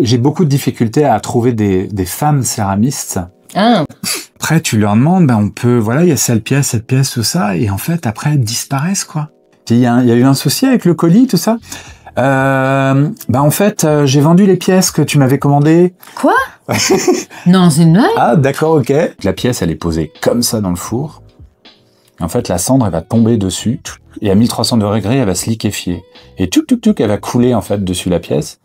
J'ai beaucoup de difficultés à trouver des femmes céramistes. Ah. Après, tu leur demandes, on peut, voilà, il y a cette pièce, tout ça, et en fait, après, elles disparaissent, quoi. Il y a eu un souci avec le colis, tout ça. En fait, j'ai vendu les pièces que tu m'avais commandées. Quoi? Non, c'est une blague. Ah, d'accord, ok. La pièce, elle est posée comme ça dans le four. En fait, la cendre, elle va tomber dessus, et à 1300 degrés, elle va se liquéfier. Et elle va couler, en fait, dessus la pièce.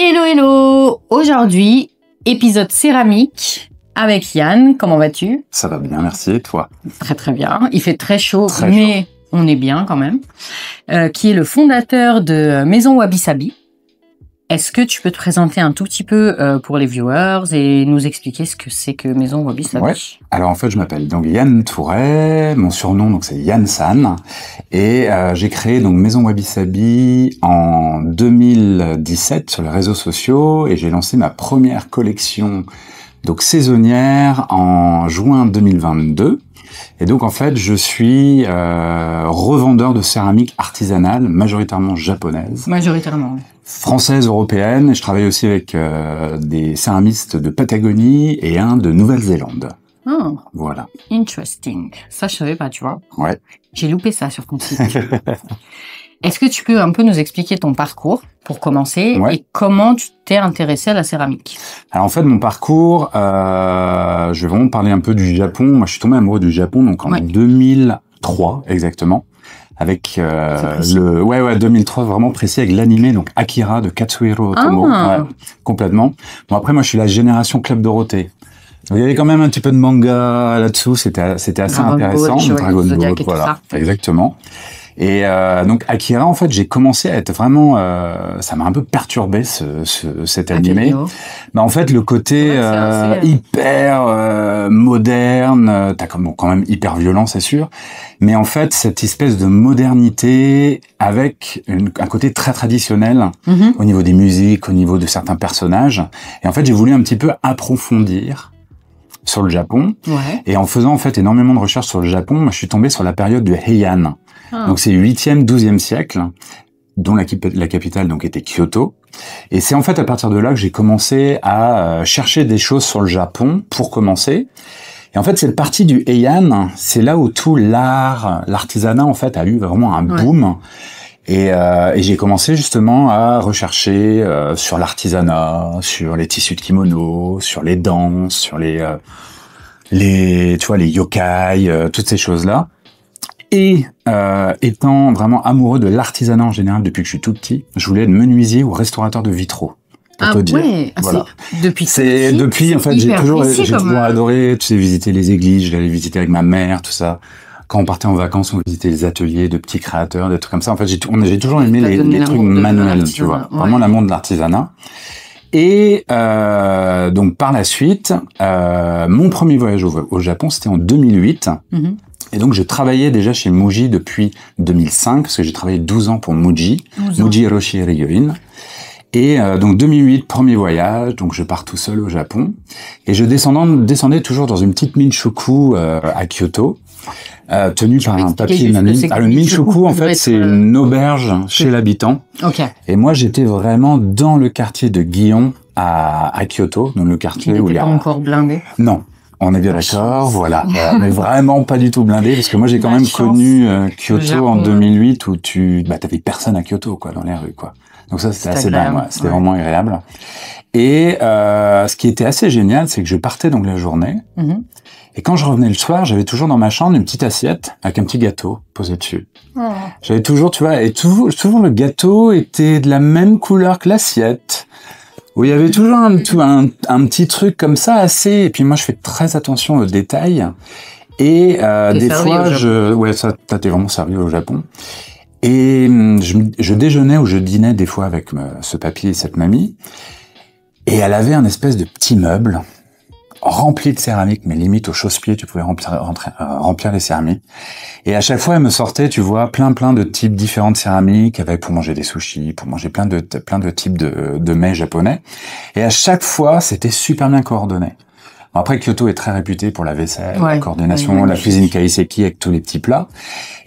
Hello, hello. Aujourd'hui, épisode céramique avec Yann. Comment vas-tu? Ça va bien, merci. Et toi? Très, très bien. Il fait très chaud, mais on est bien quand même. Qui est le fondateur de Maison Wabi Sabi. Est-ce que tu peux te présenter un tout petit peu pour les viewers et nous expliquer ce que c'est que Maison Wabi Sabi? Ouais. Alors en fait, je m'appelle donc Yann Touret, mon surnom donc c'est Yann San, et j'ai créé donc Maison Wabi Sabi en 2017 sur les réseaux sociaux, et j'ai lancé ma première collection donc saisonnière en juin 2022. Et donc en fait, je suis revendeur de céramique artisanale, majoritairement japonaise. Majoritairement. Française, européenne, et je travaille aussi avec des céramistes de Patagonie et un de Nouvelle-Zélande. Oh, voilà. Interesting. Ça, je savais pas, tu vois. Ouais. J'ai loupé ça sur ton site. Est-ce que tu peux un peu nous expliquer ton parcours pour commencer, et comment tu t'es intéressé à la céramique? Alors en fait, mon parcours, je vais vraiment parler un peu du Japon. Moi, je suis tombé amoureux du Japon donc en 2003 exactement. Avec 2003 vraiment précis, avec l'animé donc Akira de Katsuhiro Otomo. Ouais, complètement. Bon, après moi je suis la génération Club Dorothée. Donc, il y avait quand même un petit peu de manga là-dessous, c'était assez intéressant. Dragon Ball, voilà, exactement. Et donc Akira, en fait, j'ai commencé à être vraiment, ça m'a un peu perturbé cet animé. Mais en fait, le côté hyper moderne, t'as quand même hyper violent, c'est sûr. Mais en fait, cette espèce de modernité avec un côté très traditionnel au niveau des musiques, au niveau de certains personnages. Et en fait, j'ai voulu un petit peu approfondir sur le Japon. Et en faisant en fait énormément de recherches sur le Japon, moi, je suis tombé sur la période du Heian. Donc c'est 8e, 12e siècle, dont la capitale donc était Kyoto. Et c'est en fait à partir de là que j'ai commencé à chercher des choses sur le Japon pour commencer. Et en fait cette partie du Heian, c'est là où tout l'artisanat en fait a eu vraiment un boom. Et j'ai commencé justement à rechercher sur l'artisanat, sur les tissus de kimono, sur les danses, sur les yokai, toutes ces choses-là. Et étant vraiment amoureux de l'artisanat en général depuis que je suis tout petit, je voulais être menuisier ou restaurateur de vitraux. Voilà. Depuis en fait j'ai toujours adoré, tu sais, visiter les églises, j'allais visiter avec ma mère, tout ça. Quand on partait en vacances, on visitait les ateliers de petits créateurs, des trucs comme ça. En fait, j'ai toujours aimé les trucs manuels, tu vois. Vraiment l'amour de l'artisanat. Et donc par la suite, mon premier voyage au Japon, c'était en 2008. Et donc, je travaillais déjà chez Muji depuis 2005, parce que j'ai travaillé 12 ans pour Muji, Muji Hiroshi Ryoin. Et donc 2008, premier voyage, donc je pars tout seul au Japon. Et je descendais toujours dans une petite Minshoku à Kyoto, tenue par un papier nani. Le Minshoku, en fait, c'est une auberge chez l'habitant. Et moi, j'étais vraiment dans le quartier de Gion à Kyoto, dans le quartier où il y a... pas encore blindé? Non. On est bien d'accord, voilà. Mais vraiment pas du tout blindé, parce que moi j'ai quand même connu Kyoto en 2008 où t'avais personne à Kyoto, quoi, dans les rues, quoi. Donc ça, c'était assez dingue, c'était vraiment agréable. Et ce qui était assez génial, c'est que je partais donc la journée, et quand je revenais le soir, j'avais toujours dans ma chambre une petite assiette avec un petit gâteau posé dessus. J'avais toujours, tu vois, et toujours le gâteau était de la même couleur que l'assiette. Où il y avait toujours un petit truc comme ça assez, et puis moi je fais très attention aux détails, et des fois ça t'es vraiment servi au Japon, et je déjeunais ou je dînais des fois avec ce papy et cette mamie, et elle avait un espèce de petit meuble rempli de céramique, mais limite au chausse-pied, tu pouvais remplir les céramiques. Et à chaque fois, elle me sortait, tu vois, plein de types différents de céramiques, avec pour manger des sushis, pour manger plein de types de mets japonais. Et à chaque fois, c'était super bien coordonné. Après, Kyoto est très réputé pour la vaisselle, la coordination, la cuisine kaiseki avec tous les petits plats.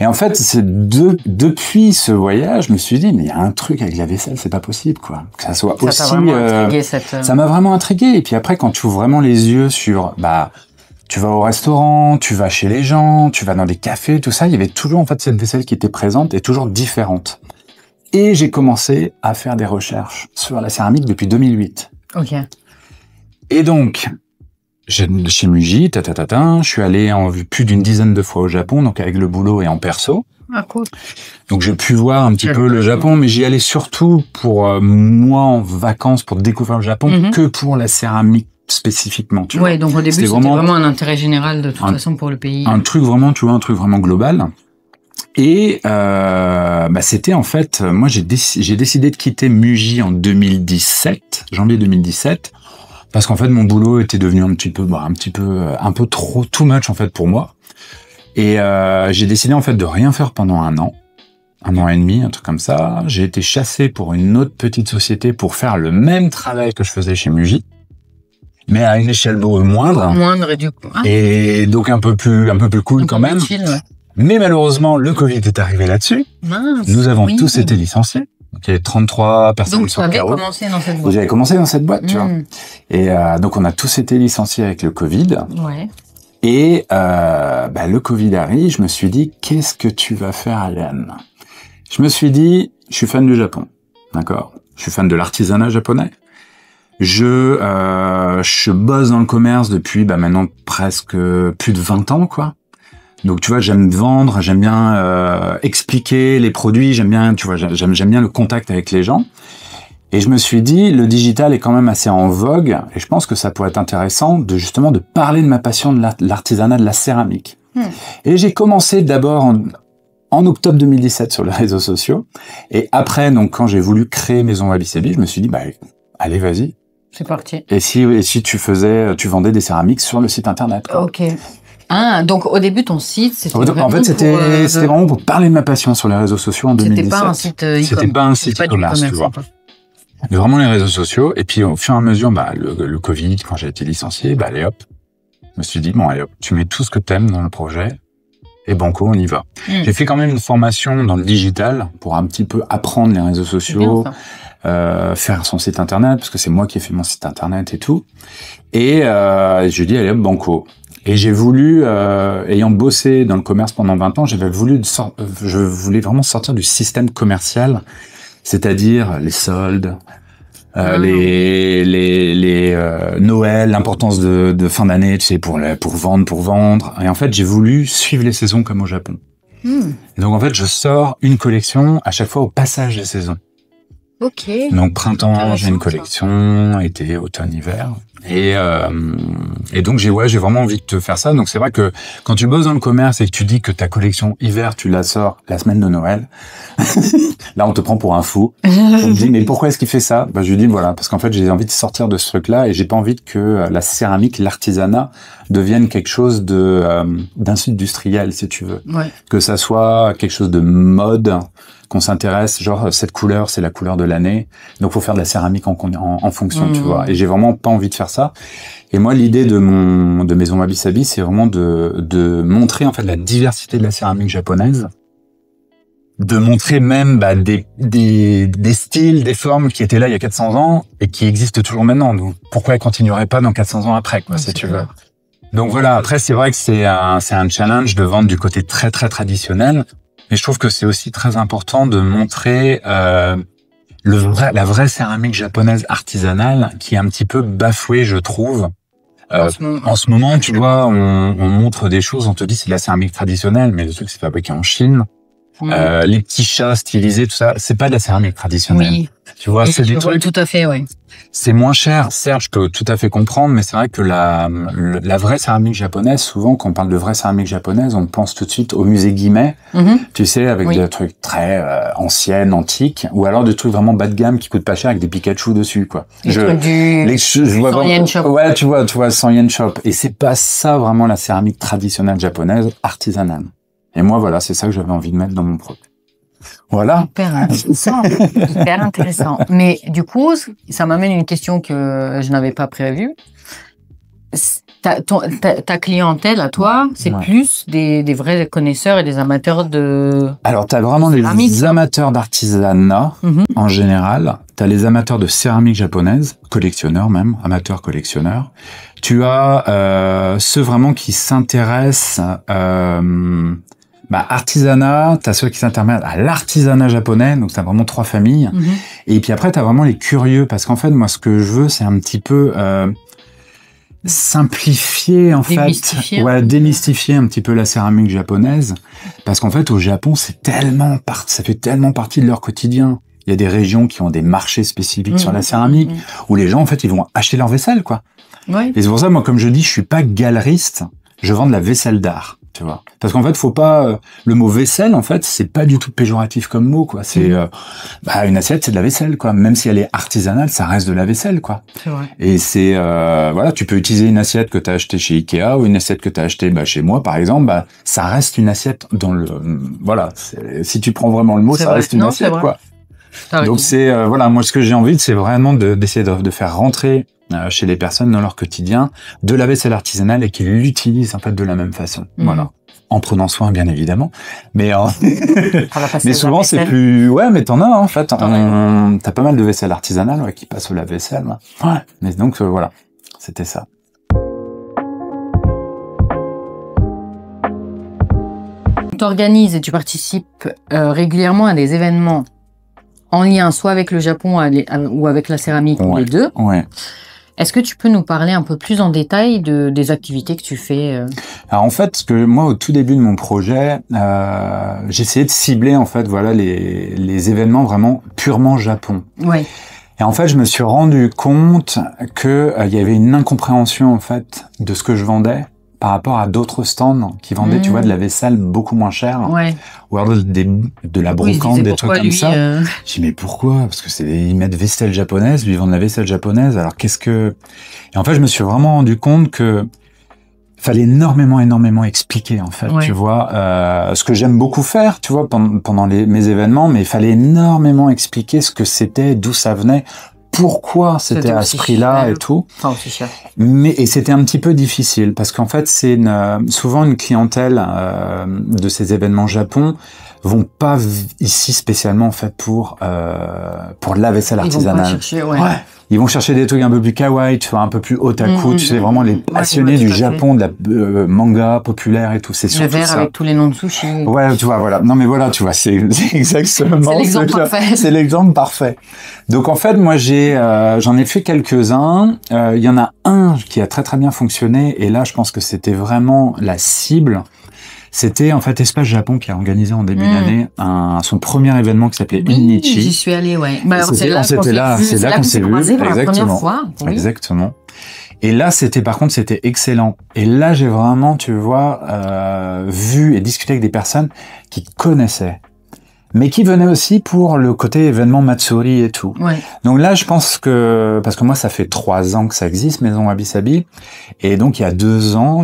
Et en fait, c'est depuis ce voyage, je me suis dit, mais il y a un truc avec la vaisselle, c'est pas possible, quoi. Que ça soit aussi... Ça m'a vraiment intrigué. Et puis après, quand tu ouvres vraiment les yeux sur, tu vas au restaurant, tu vas chez les gens, tu vas dans des cafés, tout ça, il y avait toujours, en fait, cette vaisselle qui était présente et toujours différente. Et j'ai commencé à faire des recherches sur la céramique depuis 2008. Ok. Et donc, chez Muji, je suis allé plus d'une dizaine de fois au Japon, donc avec le boulot et en perso. Ah, cool. Donc j'ai pu voir un petit peu le Japon, mais j'y allais surtout pour moi en vacances, pour découvrir le Japon, que pour la céramique spécifiquement. Tu vois. Donc au début c'était vraiment un intérêt général de toute façon pour le pays. Un truc vraiment, tu vois, un truc vraiment global. Et c'était en fait, moi j'ai décidé de quitter Muji en 2017, janvier 2017. Parce qu'en fait, mon boulot était devenu un peu trop too much en fait pour moi. Et j'ai décidé en fait de rien faire pendant un an et demi, un truc comme ça. J'ai été chassé pour une autre petite société pour faire le même travail que je faisais chez Muji, mais à une échelle moindre. Moindre du coup. Et donc un peu plus cool quand même. Utile, ouais. Mais malheureusement, le Covid est arrivé là-dessus. Mince, nous avons tous été licenciés. Donc, il y avait 33 personnes sur le carreau. Donc, commencé dans cette boîte. J'avais commencé dans cette boîte, tu vois. Et donc, on a tous été licenciés avec le Covid. Ouais. Et le Covid arrive, je me suis dit, qu'est-ce que tu vas faire, Alain? Je me suis dit, je suis fan du Japon, d'accord? Je suis fan de l'artisanat japonais. Je bosse dans le commerce depuis maintenant presque plus de 20 ans, quoi. Donc tu vois, j'aime vendre, j'aime bien expliquer les produits, j'aime bien le contact avec les gens. Et je me suis dit, le digital est quand même assez en vogue, et je pense que ça pourrait être intéressant de parler de ma passion de l'artisanat de la céramique. Et j'ai commencé d'abord en octobre 2017 sur les réseaux sociaux, et après, donc quand j'ai voulu créer Maison Wabi Sabi, je me suis dit, allez, vas-y. C'est parti. Et si tu vendais des céramiques sur le site internet, quoi. Ok. Ah, donc au début, ton site, c'était vraiment pour parler de ma passion sur les réseaux sociaux en 2017. C'était pas un site e-commerce. C'était pas un site e-commerce, tu vois. Mais vraiment les réseaux sociaux. Et puis au fur et à mesure, le Covid, quand j'ai été licencié, allez hop. Je me suis dit, allez hop, tu mets tout ce que t'aimes dans le projet. Et banco, on y va. J'ai fait quand même une formation dans le digital pour un petit peu apprendre les réseaux sociaux, faire son site internet, parce que c'est moi qui ai fait mon site internet et tout. Et je dis, allez hop, banco. Et j'ai voulu, ayant bossé dans le commerce pendant 20 ans, je voulais vraiment sortir du système commercial, c'est-à-dire les soldes, les Noël, l'importance de fin d'année, tu sais, pour vendre. Et en fait, j'ai voulu suivre les saisons comme au Japon. Et donc en fait, je sors une collection à chaque fois au passage des saisons. Ok. Donc printemps, j'ai une collection, été, automne, hiver. Et donc j'ai vraiment envie de te faire ça. Donc c'est vrai que quand tu bosses dans le commerce et que tu dis que ta collection hiver, tu la sors la semaine de Noël, là on te prend pour un fou. On me dit mais pourquoi est-ce qu'il fait ça? Je lui dis voilà, parce qu'en fait j'ai envie de sortir de ce truc-là et j'ai pas envie que la céramique, l'artisanat devienne quelque chose d'industriel, si tu veux. Ouais. Que ça soit quelque chose de mode, qu'on s'intéresse, genre cette couleur, c'est la couleur de l'année. Donc faut faire de la céramique en fonction, tu vois. Et j'ai vraiment pas envie de faire ça. Et moi, l'idée de Maison Wabi Sabi, c'est vraiment de montrer en fait la diversité de la céramique japonaise, de montrer même des styles, des formes qui étaient là il y a 400 ans et qui existent toujours maintenant. Donc pourquoi elles continueraient pas dans 400 ans après, quoi, si tu veux. Donc voilà. Après, c'est vrai que c'est un challenge de vendre du côté très très traditionnel. Mais je trouve que c'est aussi très important de montrer la vraie céramique japonaise artisanale qui est un petit peu bafouée, je trouve. En ce moment, tu vois, on montre des choses, on te dit c'est de la céramique traditionnelle, mais le truc c'est fabriqué en Chine. Les petits chats stylisés, tout ça, c'est pas de la céramique traditionnelle. Oui. Tu vois, c'est des trucs. Tout à fait, oui. C'est moins cher, certes, je peux tout à fait comprendre, mais c'est vrai que la vraie céramique japonaise, souvent, quand on parle de vraie céramique japonaise, on pense tout de suite au musée Guimet, tu sais, avec des trucs très anciennes, antiques, ou alors des trucs vraiment bas de gamme qui coûtent pas cher avec des Pikachu dessus, quoi. Je vois 100 yen shop. Ouais, tu vois, 100 yen shop. Et c'est pas ça vraiment la céramique traditionnelle japonaise, artisanale. Et moi, voilà, c'est ça que j'avais envie de mettre dans mon produit. Voilà. Hyper intéressant. Mais du coup, ça m'amène une question que je n'avais pas prévue. ta clientèle à toi, c'est plus des vrais connaisseurs et des amateurs de... Alors, tu as vraiment les amateurs d'artisanat, en général. Tu as les amateurs de céramique japonaise, collectionneurs même, amateurs collectionneurs. Tu as ceux vraiment qui s'intéressent... artisanat, t'as ceux qui s'intéressent à l'artisanat japonais, donc t'as vraiment 3 familles. Et puis après, t'as vraiment les curieux, parce qu'en fait, moi, ce que je veux, c'est un petit peu simplifier, en fait, démystifier un petit peu la céramique japonaise, parce qu'en fait, au Japon, ça fait tellement partie de leur quotidien. Il y a des régions qui ont des marchés spécifiques sur la céramique, où les gens, en fait, ils vont acheter leur vaisselle, quoi. Ouais. Et c'est pour ça, moi, comme je dis, je suis pas galeriste, je vends de la vaisselle d'art. Tu vois, parce qu'en fait, faut pas le mot vaisselle, en fait, c'est pas du tout péjoratif comme mot, quoi. C'est une assiette, c'est de la vaisselle, quoi. Même si elle est artisanale, ça reste de la vaisselle, quoi. C'est vrai. Et c'est tu peux utiliser une assiette que t'as achetée chez Ikea ou une assiette que t'as achetée chez moi, par exemple, ça reste une assiette dans le si tu prends vraiment le mot, ça reste une assiette, quoi. Donc c'est moi ce que j'ai envie, c'est vraiment d'essayer de faire rentrer chez les personnes dans leur quotidien de la vaisselle artisanale et qu'ils l'utilisent en fait de la même façon. Voilà. En prenant soin, bien évidemment. Mais mais souvent c'est plus mais t'en as en fait. T'as pas mal de vaisselle artisanale qui passent au lave-vaisselle. Ouais. Mais donc voilà, c'était ça. Tu organises et tu participes régulièrement à des événements en lien soit avec le Japon ou avec la céramique, ou les deux. Ouais. Est-ce que tu peux nous parler un peu plus en détail des activités que tu fais Alors en fait, parce que moi au tout début de mon projet, j'essayais de cibler en fait les événements vraiment purement Japon. Ouais. Et en fait, je me suis rendu compte que il y avait une incompréhension en fait de ce que je vendais par rapport à d'autres stands qui vendaient, tu vois, de la vaisselle beaucoup moins chère. Ouais. Ou alors de la brocante, des trucs comme ça. J'ai dit, mais pourquoi? Parce que ils mettent vaisselle japonaise, lui, ils vendent la vaisselle japonaise. Alors Et en fait, je me suis vraiment rendu compte que fallait énormément expliquer, en fait, tu vois. Ce que j'aime beaucoup faire, tu vois, pendant mes événements, mais il fallait énormément expliquer ce que c'était, d'où ça venait, pourquoi c'était à ce prix-là et tout. Enfin, aussi cher. Et c'était un petit peu difficile parce qu'en fait, c'est souvent une clientèle de ces événements Japon vont pas ici spécialement en fait pour la vaisselle artisanale. Ils vont pas chercher, Ils vont chercher des trucs un peu plus kawaii, tu vois, un peu plus otaku, tu sais, vraiment les passionnés du Japon, de la manga populaire et tout, c'est surtout ça. Le verre avec tous les noms de sushi. Ouais, tu vois, voilà. Non, mais voilà, tu vois, c'est exactement. C'est l'exemple parfait. C'est l'exemple parfait. Donc, en fait, moi, j'en ai fait quelques-uns. Il y en a un qui a très, très bien fonctionné. Et là, je pense que c'était vraiment la cible. C'était en fait Espace Japon qui a organisé en début d'année son premier événement qui s'appelait Innichi. J'y suis allée, ouais. C'est là qu'on s'est vu. Exactement. Fois, Exactement. Et là, c'était excellent. Et là, j'ai vraiment, tu vois, vu et discuté avec des personnes qui connaissaient, mais qui venaient aussi pour le côté événement Matsuri et tout. Ouais. Donc là, je pense parce que moi, ça fait 3 ans que ça existe, Maison Wabi Sabi. Et donc, il y a 3 ans,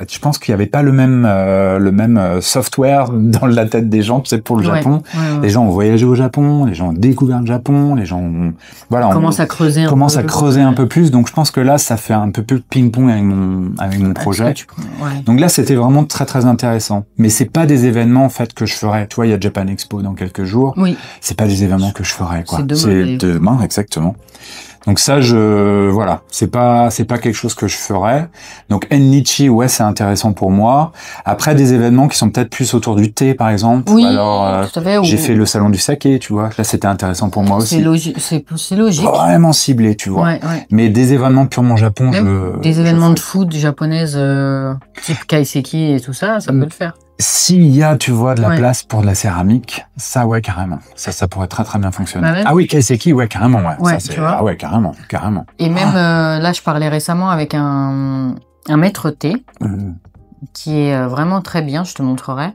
je pense qu'il n'y avait pas le même software dans la tête des gens, tu sais, pour le Japon. Ouais. Les gens ont voyagé au Japon, les gens ont découvert le Japon, les gens ont, on commence à creuser un peu plus. Donc, je pense que là, ça fait un peu plus ping-pong avec mon projet. Donc là, c'était vraiment très, très intéressant. Mais c'est pas des événements, en fait, que je ferais. Tu vois, il y a Japan Expo dans quelques jours. Oui. C'est pas des événements que je ferais, quoi. C'est demain, exactement. Donc ça, c'est pas quelque chose que je ferais. Donc Ennichi, c'est intéressant pour moi. Après, des événements qui sont peut-être plus autour du thé, par exemple. Oui, alors, tout à fait. J'ai fait le salon du saké, tu vois. Là, c'était intéressant pour moi aussi. C'est logique. Vraiment ciblé, tu vois. Ouais. Mais des événements purement Japon, des événements de food japonaise, type kaiseki et tout ça, ça peut le faire. S'il y a, tu vois, de la place pour de la céramique, ça, carrément. Ça pourrait très, très bien fonctionner. Ah oui, kaiseki, carrément, ouais. Ça, tu vois. Ah ouais, carrément. Et même, là, je parlais récemment avec un maître thé, qui est vraiment très bien, je te montrerai.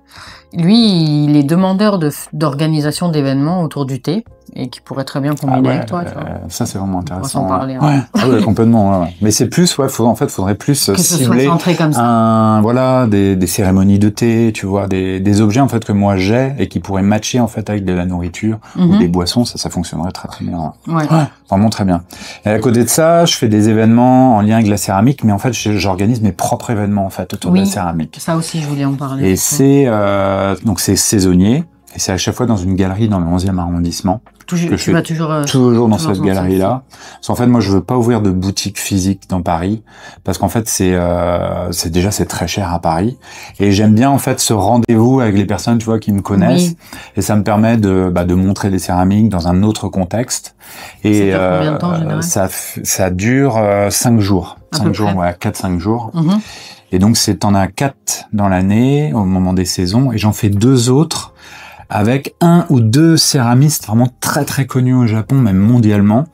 Lui, il est demandeur d'organisation d'événements autour du thé. et qui pourrait très bien combiner avec toi. Tu vois. Ça, c'est vraiment intéressant. On va s'en parler. Ouais, complètement. Ouais. Mais c'est plus, faudrait plus cibler des cérémonies de thé, tu vois, des objets en fait que moi j'ai et qui pourraient matcher en fait avec de la nourriture ou des boissons. Ça fonctionnerait très très bien. Ouais, vraiment très bien. Et à côté de ça, je fais des événements en lien avec la céramique, mais en fait, j'organise mes propres événements en fait autour de la céramique. Ça aussi, je voulais en parler. Et c'est donc c'est saisonnier. Et c'est à chaque fois dans une galerie dans le 11e arrondissement. Tu vas toujours dans cette galerie-là. Parce qu'en fait, moi, je veux pas ouvrir de boutique physique dans Paris. Parce qu'en fait, c'est très cher à Paris. Et j'aime bien, en fait, ce rendez-vous avec les personnes, tu vois, qui me connaissent. Oui. Et ça me permet de montrer les céramiques dans un autre contexte. Et, ça dure combien de temps, en général? Ça dure 5 jours. 5 jours, 4-5 jours. Et donc, t'en as 4 dans l'année, au moment des saisons. Et j'en fais 2 autres avec 1 ou 2 céramistes vraiment très très connus au Japon, même mondialement.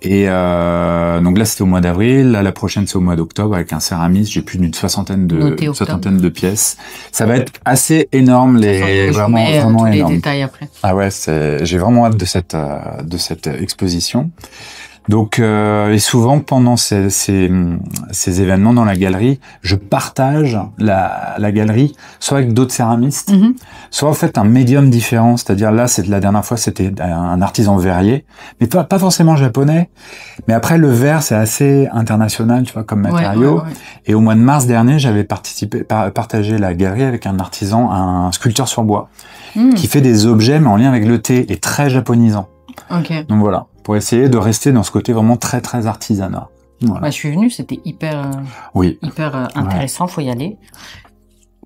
Et donc là c'était au mois d'avril, là la prochaine c'est au mois d'octobre avec un céramiste, j'ai plus d'une soixantaine de pièces. Ça va être assez énorme, vraiment énorme. Les détails après. Ah ouais, j'ai vraiment hâte de cette exposition. Donc et souvent pendant ces événements dans la galerie, je partage la galerie soit avec d'autres céramistes, soit en fait un médium différent, c'est-à-dire là la dernière fois c'était un artisan verrier, mais pas forcément japonais, mais après le verre c'est assez international, tu vois, comme matériau. Ouais. Et au mois de mars dernier, j'avais partagé la galerie avec un artisan, un sculpteur sur bois qui fait des objets mais en lien avec le thé et très japonisant. Okay. Donc voilà, pour essayer de rester dans ce côté vraiment très très artisanat. Voilà. Je suis venue, c'était hyper intéressant, faut y aller.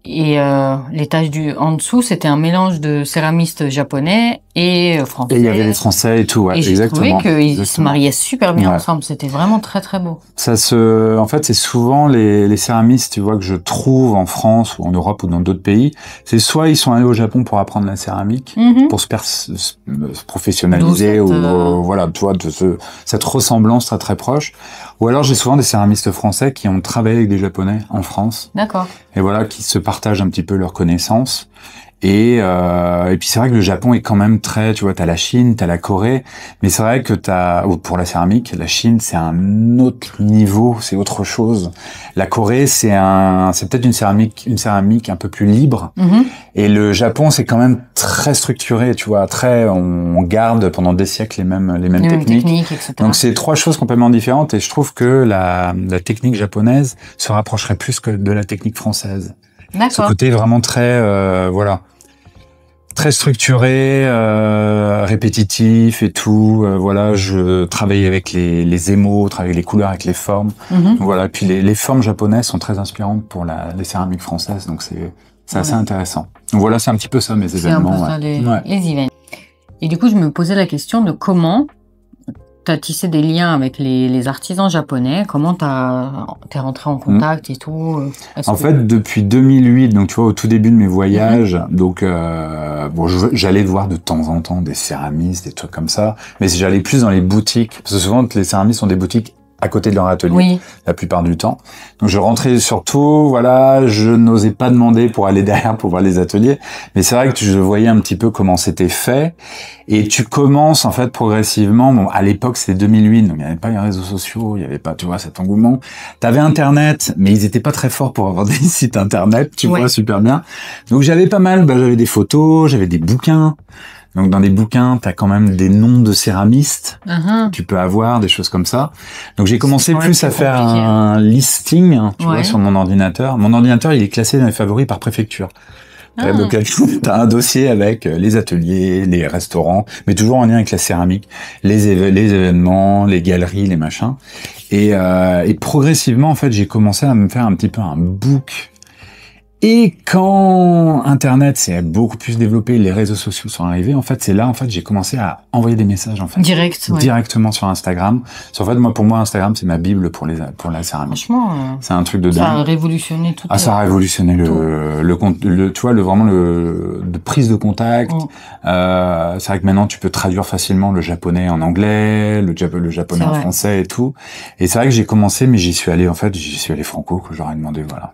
Et l'étage en dessous, c'était un mélange de céramistes japonais et français. Et il y avait les Français et tout, et exactement. J'ai trouvé qu'ils se mariaient super bien ensemble. C'était vraiment très très beau. En fait, c'est souvent les céramistes, tu vois, que je trouve en France ou en Europe ou dans d'autres pays. C'est soit ils sont allés au Japon pour apprendre la céramique, pour se professionnaliser ou voilà, tu vois, cette ressemblance très très proche. Ou alors j'ai souvent des céramistes français qui ont travaillé avec des Japonais en France. D'accord. Et voilà, qui se partagent un petit peu leurs connaissances. Et puis c'est vrai que le Japon est quand même très, tu vois, t'as la Chine, t'as la Corée, mais c'est vrai que pour la céramique, la Chine c'est un autre niveau, c'est autre chose. La Corée c'est peut-être une céramique un peu plus libre, et le Japon c'est quand même très structuré, tu vois, on garde pendant des siècles les mêmes techniques, etc. Donc c'est 3 choses complètement différentes, et je trouve que la technique japonaise se rapprocherait plus que de la technique française. D'accord. Ce côté vraiment très très structuré, répétitif et tout. Voilà, je travaille avec les émaux, travaille avec les couleurs, avec les formes. Voilà, et puis les formes japonaises sont très inspirantes pour les céramiques françaises, donc c'est assez intéressant. Donc voilà, c'est un petit peu ça mes événements. C'est un peu ça les événements. Et du coup, je me posais la question de comment tu as tissé des liens avec les artisans japonais, comment t'es rentré en contact et tout. En fait, depuis 2008, donc tu vois, au tout début de mes voyages, donc j'allais voir de temps en temps des céramistes, des trucs comme ça, mais j'allais plus dans les boutiques, parce que souvent les céramistes ont des boutiques à côté de leur atelier, la plupart du temps. Donc je rentrais surtout, voilà, je n'osais pas demander pour aller derrière pour voir les ateliers, mais c'est vrai que je voyais un petit peu comment c'était fait, et tu commences en fait progressivement, bon, à l'époque c'était 2008, donc il n'y avait pas les réseaux sociaux, il n'y avait pas, tu vois, cet engouement. T'avais Internet, mais ils étaient pas très forts pour avoir des sites Internet, tu vois, super bien. Donc j'avais pas mal, j'avais des photos, j'avais des bouquins. Donc dans des bouquins, t'as quand même des noms de céramistes, tu peux avoir des choses comme ça. Donc j'ai commencé plus à faire un listing, tu vois, sur mon ordinateur. Mon ordinateur, il est classé dans les favoris par préfecture. Donc t'as un dossier avec les ateliers, les restaurants, mais toujours en lien avec la céramique, les événements, les galeries, les machins. Et progressivement, en fait, j'ai commencé à me faire un petit peu un book. Et quand Internet s'est beaucoup plus développé, les réseaux sociaux sont arrivés, en fait, c'est là, en fait, j'ai commencé à envoyer des messages, en fait. Directement sur Instagram. En fait, pour moi, Instagram, c'est ma bible pour la céramique. Franchement, c'est un truc de dingue. Ça a révolutionné tout. Ça a révolutionné tu vois, de prise de contact. C'est vrai que maintenant, tu peux traduire facilement le japonais en anglais, le japonais en français et tout. Et c'est vrai que j'ai commencé, mais j'y suis allé franco, que j'aurais demandé, voilà.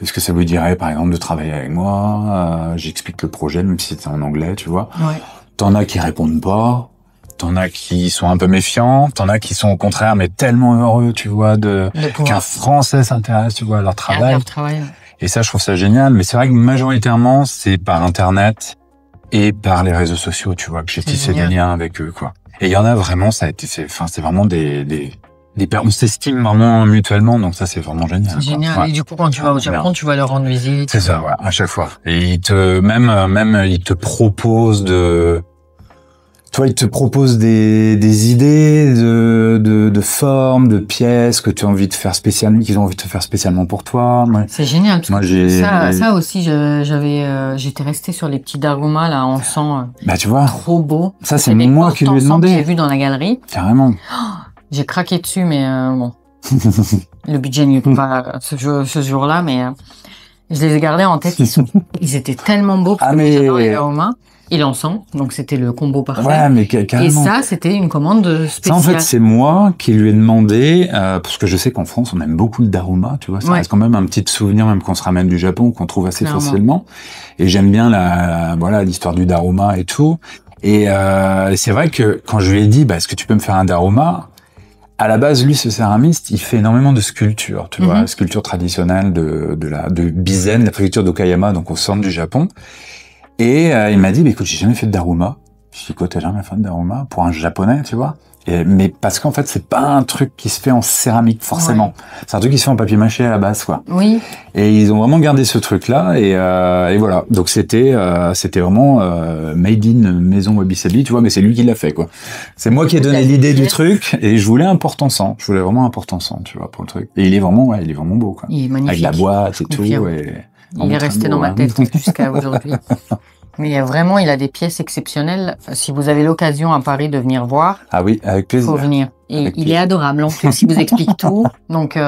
Est-ce que ça vous dirait, par exemple, de travailler avec moi? J'explique le projet, même si c'était en anglais, tu vois. T'en as qui répondent pas. T'en as qui sont un peu méfiants, t'en as qui sont au contraire, mais tellement heureux, tu vois, qu'un Français s'intéresse, tu vois, à leur travail. Et ça, je trouve ça génial. Mais c'est vrai que majoritairement, c'est par Internet et par les réseaux sociaux, tu vois, que j'ai tissé des liens avec eux, quoi. Et il y en a vraiment, c'est vraiment on s'estime vraiment mutuellement, donc ça, c'est vraiment génial. C'est génial. Ouais. Et du coup, quand tu vas au Japon, tu vas leur rendre visite. C'est ça, ouais, à chaque fois. Et ils te proposent ils te proposent des idées de formes, de pièces que tu as envie de faire qu'ils ont envie de te faire spécialement pour toi. Ouais. C'est génial. Ça aussi, j'étais restée sur les petits darumas, là, en sang. Bah, tu vois. Trop beau. Ça, c'est moi qui lui ai demandé. J'ai vu dans la galerie. Carrément. J'ai craqué dessus, mais bon. Le budget n'y est pas ce jour-là, mais je les ai gardés en tête. Ils étaient tellement beaux. J'adore les darumas. Et l'encens, donc c'était le combo parfait. Ouais, mais carrément. Et ça, c'était une commande spéciale. Ça, en fait, c'est moi qui lui ai demandé, parce que je sais qu'en France, on aime beaucoup le daruma, tu vois. Ça reste quand même un petit souvenir, même qu'on se ramène du Japon, qu'on trouve assez facilement. Et j'aime bien l'histoire du daruma et tout. Et c'est vrai que quand je lui ai dit, est-ce que tu peux me faire un daruma? À la base, lui, ce céramiste, il fait énormément de sculptures, tu vois, sculptures traditionnelles de Bizen, la préfecture d'Okayama, donc au centre du Japon. Et il m'a dit, écoute, j'ai jamais fait de daruma. Je dis, quoi, t'as jamais fait de daruma? Pour un japonais, tu vois? Mais parce qu'en fait, c'est pas un truc qui se fait en céramique, forcément. Ouais. C'est un truc qui se fait en papier mâché à la base, quoi. Oui. Et ils ont vraiment gardé ce truc-là, et voilà. Donc c'était vraiment made in maison Wabi Sabi, tu vois, mais c'est lui qui l'a fait, quoi. C'est moi qui ai donné l'idée du truc, et je voulais un porte-encens. Je voulais vraiment un porte-encens, tu vois, pour le truc. Et il est vraiment beau, quoi. Il est magnifique. Avec la boîte et tout, et... Il est resté dans ma tête jusqu'à aujourd'hui. Mais il a des pièces exceptionnelles. Si vous avez l'occasion à Paris de venir voir. Ah oui, avec plaisir. Faut venir. Et il est adorable. En plus, il vous explique tout. Donc,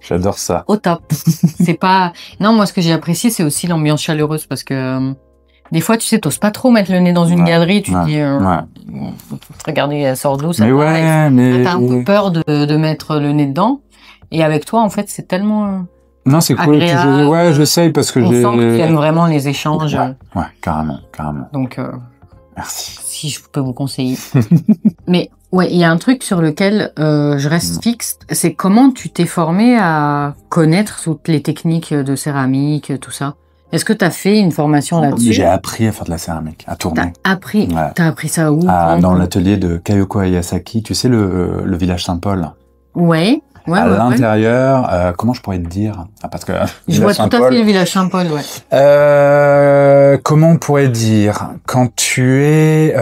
j'adore ça. Au top. Non, moi, ce que j'ai apprécié, c'est aussi l'ambiance chaleureuse parce que, des fois, tu sais, t'oses pas trop mettre le nez dans une galerie. Tu te dis, regardez, elle sort d'où, ça va. Mais t'as un peu peur de mettre le nez dedans. Et avec toi, en fait, c'est tellement... Non, c'est cool. Ouais, j'essaye parce que on sent que tu aimes vraiment les échanges. Ouais, carrément. Donc, merci. Si je peux vous conseiller. Mais ouais, il y a un truc sur lequel je reste fixe, c'est comment tu t'es formé à connaître toutes les techniques de céramique, tout ça. Est-ce que tu as fait une formation là-dessus? J'ai appris à faire de la céramique, à tourner. T'as appris ça où? Dans l'atelier de Kayoko Ayasaki, tu sais, le village Saint-Paul. Ouais. À l'intérieur, comment je pourrais te dire? Parce que je vois tout à fait le village Saint-Paul, comment on pourrait dire? Quand tu es,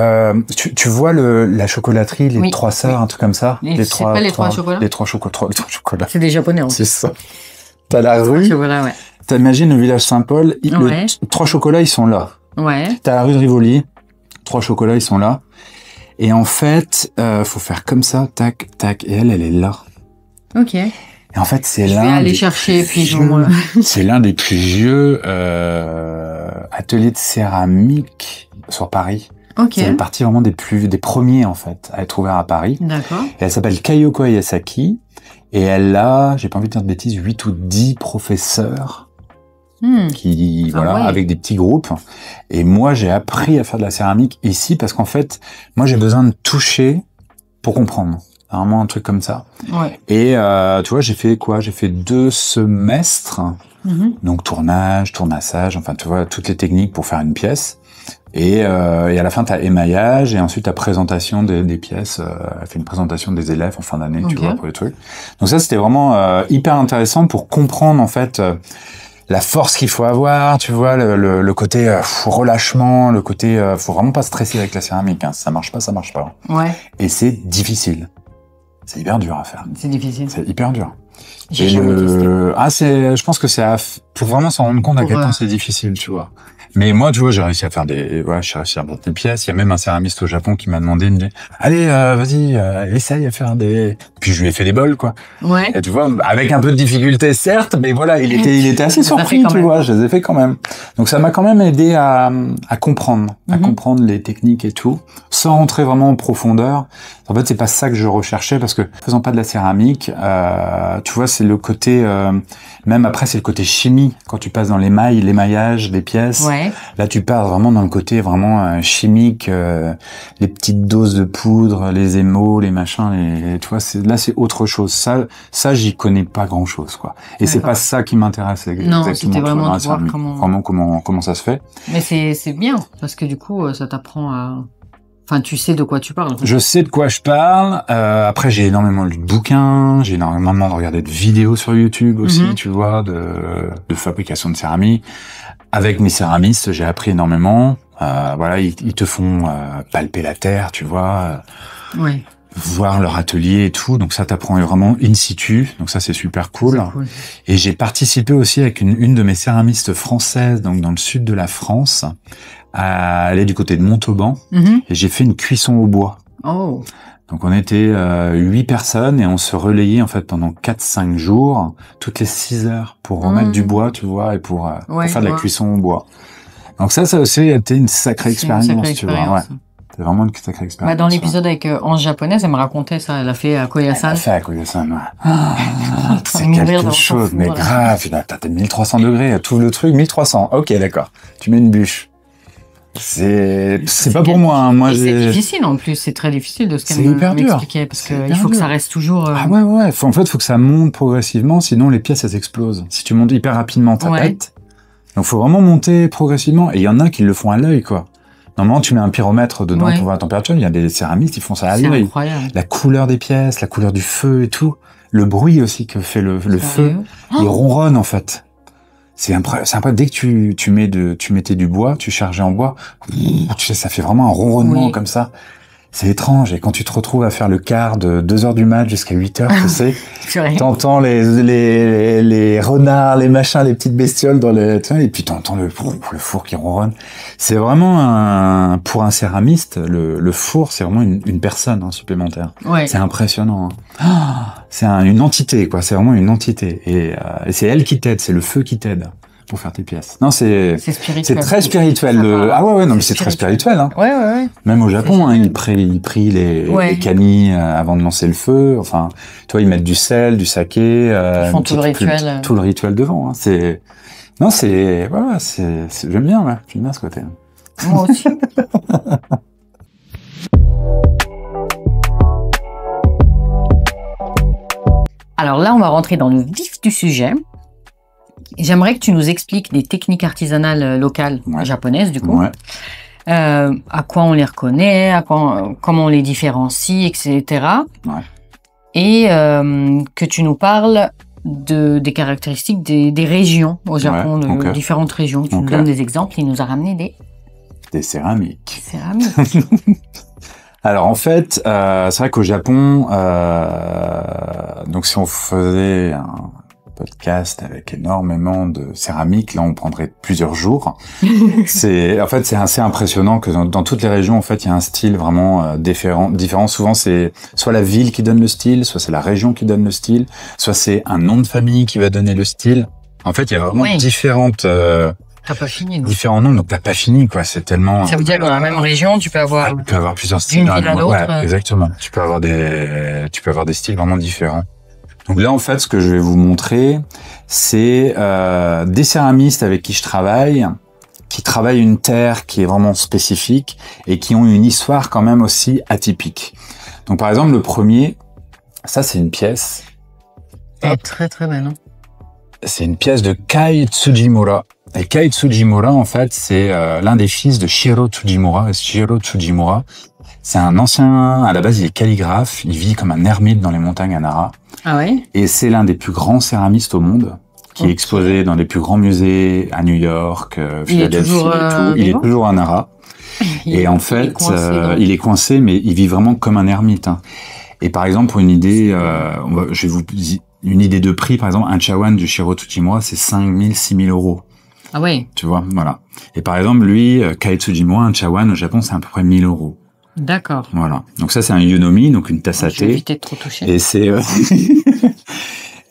tu vois la chocolaterie, les trois sœurs, un truc comme ça? Les trois chocolats? Les trois chocolats. C'est des Japonais, en fait. C'est ça. T'as la rue. T'imagines le village Saint-Paul, trois chocolats, ils sont là. Ouais. T'as la rue de Rivoli, trois chocolats, ils sont là. Et en fait, faut faire comme ça, tac, tac, et elle est là. Ok. Et en fait, c'est je vais aller chercher c'est l'un des plus vieux ateliers de céramique sur Paris. Ok. C'est une partie vraiment des premiers en fait à être ouvert à Paris. D'accord. Et elle s'appelle Kayoko Ayasaki et elle a, j'ai pas envie de dire de bêtises, 8 ou 10 professeurs qui avec des petits groupes. Et moi, j'ai appris à faire de la céramique ici parce qu'en fait, moi, j'ai besoin de toucher pour comprendre. Vraiment un truc comme ça. Ouais. Et tu vois, j'ai fait 2 semestres. Donc tournage, tournassage, enfin tu vois toutes les techniques pour faire une pièce. Et à la fin t'as émaillage et ensuite t'as présentation des pièces. Elle fait une présentation des élèves en fin d'année, tu vois, pour les trucs. Donc ça c'était vraiment hyper intéressant pour comprendre en fait la force qu'il faut avoir, tu vois, le côté relâchement, le côté faut vraiment pas stresser avec la céramique. Hein. Ça marche pas. Ouais. Et c'est difficile. C'est hyper dur à faire. C'est difficile. C'est hyper dur. J'ai jamais testé. Je pense que c'est pour vraiment s'en rendre compte à quel point c'est difficile, tu vois. Mais moi, tu vois, j'ai réussi à faire j'ai réussi à monter des pièces. Il y a même un céramiste au Japon qui m'a demandé, il me dit, allez, vas-y, essaye à faire des puis je lui ai fait des bols, quoi. Ouais. Et tu vois, avec un peu de difficulté, certes, mais voilà, il était assez surpris, tu vois, je les ai fait quand même. Donc ça m'a quand même aidé à comprendre, les techniques et tout, sans rentrer vraiment en profondeur. En fait, c'est pas ça que je recherchais, parce que faisant pas de la céramique, tu vois, c'est le côté, même après, c'est le côté chimie, quand tu passes dans l'émaillage des pièces. Ouais. Là, tu pars vraiment dans le côté vraiment chimique, les petites doses de poudre, les émaux, les machins, tu vois, là, c'est autre chose. Ça, j'y connais pas grand chose, quoi. Et c'est pas ça qui m'intéresse exactement. Non, c'était vraiment de voir comment ça se fait. Mais c'est bien, parce que du coup, ça t'apprend à... Enfin, tu sais de quoi tu parles. Je sais de quoi je parle. Après, j'ai énormément lu de bouquins, j'ai énormément regardé de vidéos sur YouTube aussi, tu vois, de fabrication de céramique. Avec mes céramistes, j'ai appris énormément. Voilà, ils te font palper la terre, tu vois. Ouais. Voir leur atelier et tout, donc ça t'apprend vraiment in situ, donc ça c'est super cool. Et j'ai participé aussi avec une de mes céramistes françaises, donc dans le sud de la France, à aller du côté de Montauban, et j'ai fait une cuisson au bois. Oh. Donc on était 8 personnes et on se relayait en fait pendant 4-5 jours, toutes les 6 heures pour remettre du bois, tu vois, et pour faire de la cuisson au bois. Donc ça a aussi été une sacrée expérience, tu vois. Ouais. C'est vraiment une sacrée expérience. Dans l'épisode avec Ange japonaise, elle me racontait ça. Elle a fait à Koyasan. Elle a fait à Koyasan, ouais. C'est quelque chose, mais grave. T'as 1300 degrés, tout le truc, 1300. Ok, d'accord. Tu mets une bûche. C'est pas pour moi, hein. Moi, c'est difficile, en plus. C'est très difficile de ce qu'elle m'expliquait. Parce qu'il faut que ça reste toujours... Ah ouais. En fait, il faut que ça monte progressivement, sinon les pièces, elles explosent. Si tu montes hyper rapidement, ta pète. Donc, faut vraiment monter progressivement. Et il y en a qui le font à l'œil, quoi. Normalement, tu mets un pyromètre dedans pour voir la température. Il y a des céramistes, ils font ça à l'œil. La couleur des pièces, la couleur du feu et tout. Le bruit aussi que fait le feu. Il ronronne, en fait. C'est incroyable. Dès que tu mettais du bois, tu chargeais en bois, tu sais, ça fait vraiment un ronronnement comme ça. C'est étrange. Et quand tu te retrouves à faire le quart de 2h du mat jusqu'à 8h, tu sais, t'entends les renards, les machins, les petites bestioles et puis t'entends le four qui ronronne. C'est vraiment pour un céramiste, le four, c'est vraiment une personne supplémentaire. Ouais. C'est impressionnant. C'est une entité, quoi. C'est vraiment une entité. Et c'est elle qui t'aide, c'est le feu qui t'aide pour faire tes pièces. Non, c'est spirituel. C'est très spirituel. Non, mais c'est très spirituel, hein. Ouais. Même au Japon, ils prient les kami avant de lancer le feu. Enfin, tu vois, ils mettent du sel, du saké. Ils font tout le rituel. Tout le rituel devant, hein. J'aime bien, j'aime bien ce côté. Moi aussi. Alors là, on va rentrer dans le vif du sujet. J'aimerais que tu nous expliques des techniques artisanales locales japonaises, du coup. À quoi on les reconnaît, comment on les différencie, etc. Et que tu nous parles des caractéristiques des régions au Japon, de différentes régions. Tu nous donnes des exemples. Il nous a ramené des céramiques. Alors en fait, c'est vrai qu'au Japon, donc si on faisait un podcast avec énormément de céramique, là on prendrait plusieurs jours. C'est assez impressionnant que dans toutes les régions, en fait, il y a un style vraiment différent. Souvent c'est soit la ville qui donne le style, soit c'est la région qui donne le style, soit c'est un nom de famille qui va donner le style. En fait, il y a vraiment différentes t'as pas fini, non? Différents noms, donc t'as pas fini, quoi. C'est tellement... Ça veut dire que dans la même région, tu peux avoir plusieurs styles. D'une ville à l'autre. Ouais, exactement. Tu peux avoir des styles vraiment différents. Donc là, en fait, ce que je vais vous montrer, c'est des céramistes avec qui je travaille, qui travaillent une terre qui est vraiment spécifique et qui ont une histoire quand même aussi atypique. Donc par exemple, le premier, ça c'est une pièce. Très très belle, hein. C'est une pièce de Kai Tsujimura. Et Kai Tsujimura, en fait, c'est l'un des fils de Shiro Tsujimura. Et Shiro Tsujimura, c'est un ancien... À la base, il est calligraphe. Il vit comme un ermite dans les montagnes à Nara. Ah ouais? Et c'est l'un des plus grands céramistes au monde, qui est exposé dans les plus grands musées à New York, Philadelphie et tout. Il est toujours à Nara. Et en fait, il est coincé, mais il vit vraiment comme un ermite, hein. Et par exemple, pour une idée, je vais vous dire une idée de prix, par exemple, un chawan du Shiro Tsujimura, c'est 5 000, 6 000 euros. Ah ouais. Tu vois, voilà. Et par exemple, lui, Kai Tsujimura, un chawan au Japon, c'est à peu près 1 000 euros. D'accord. Voilà. Donc ça, c'est un Yunomi, donc une tasse à thé. Je vais éviter de trop toucher. Et c'est...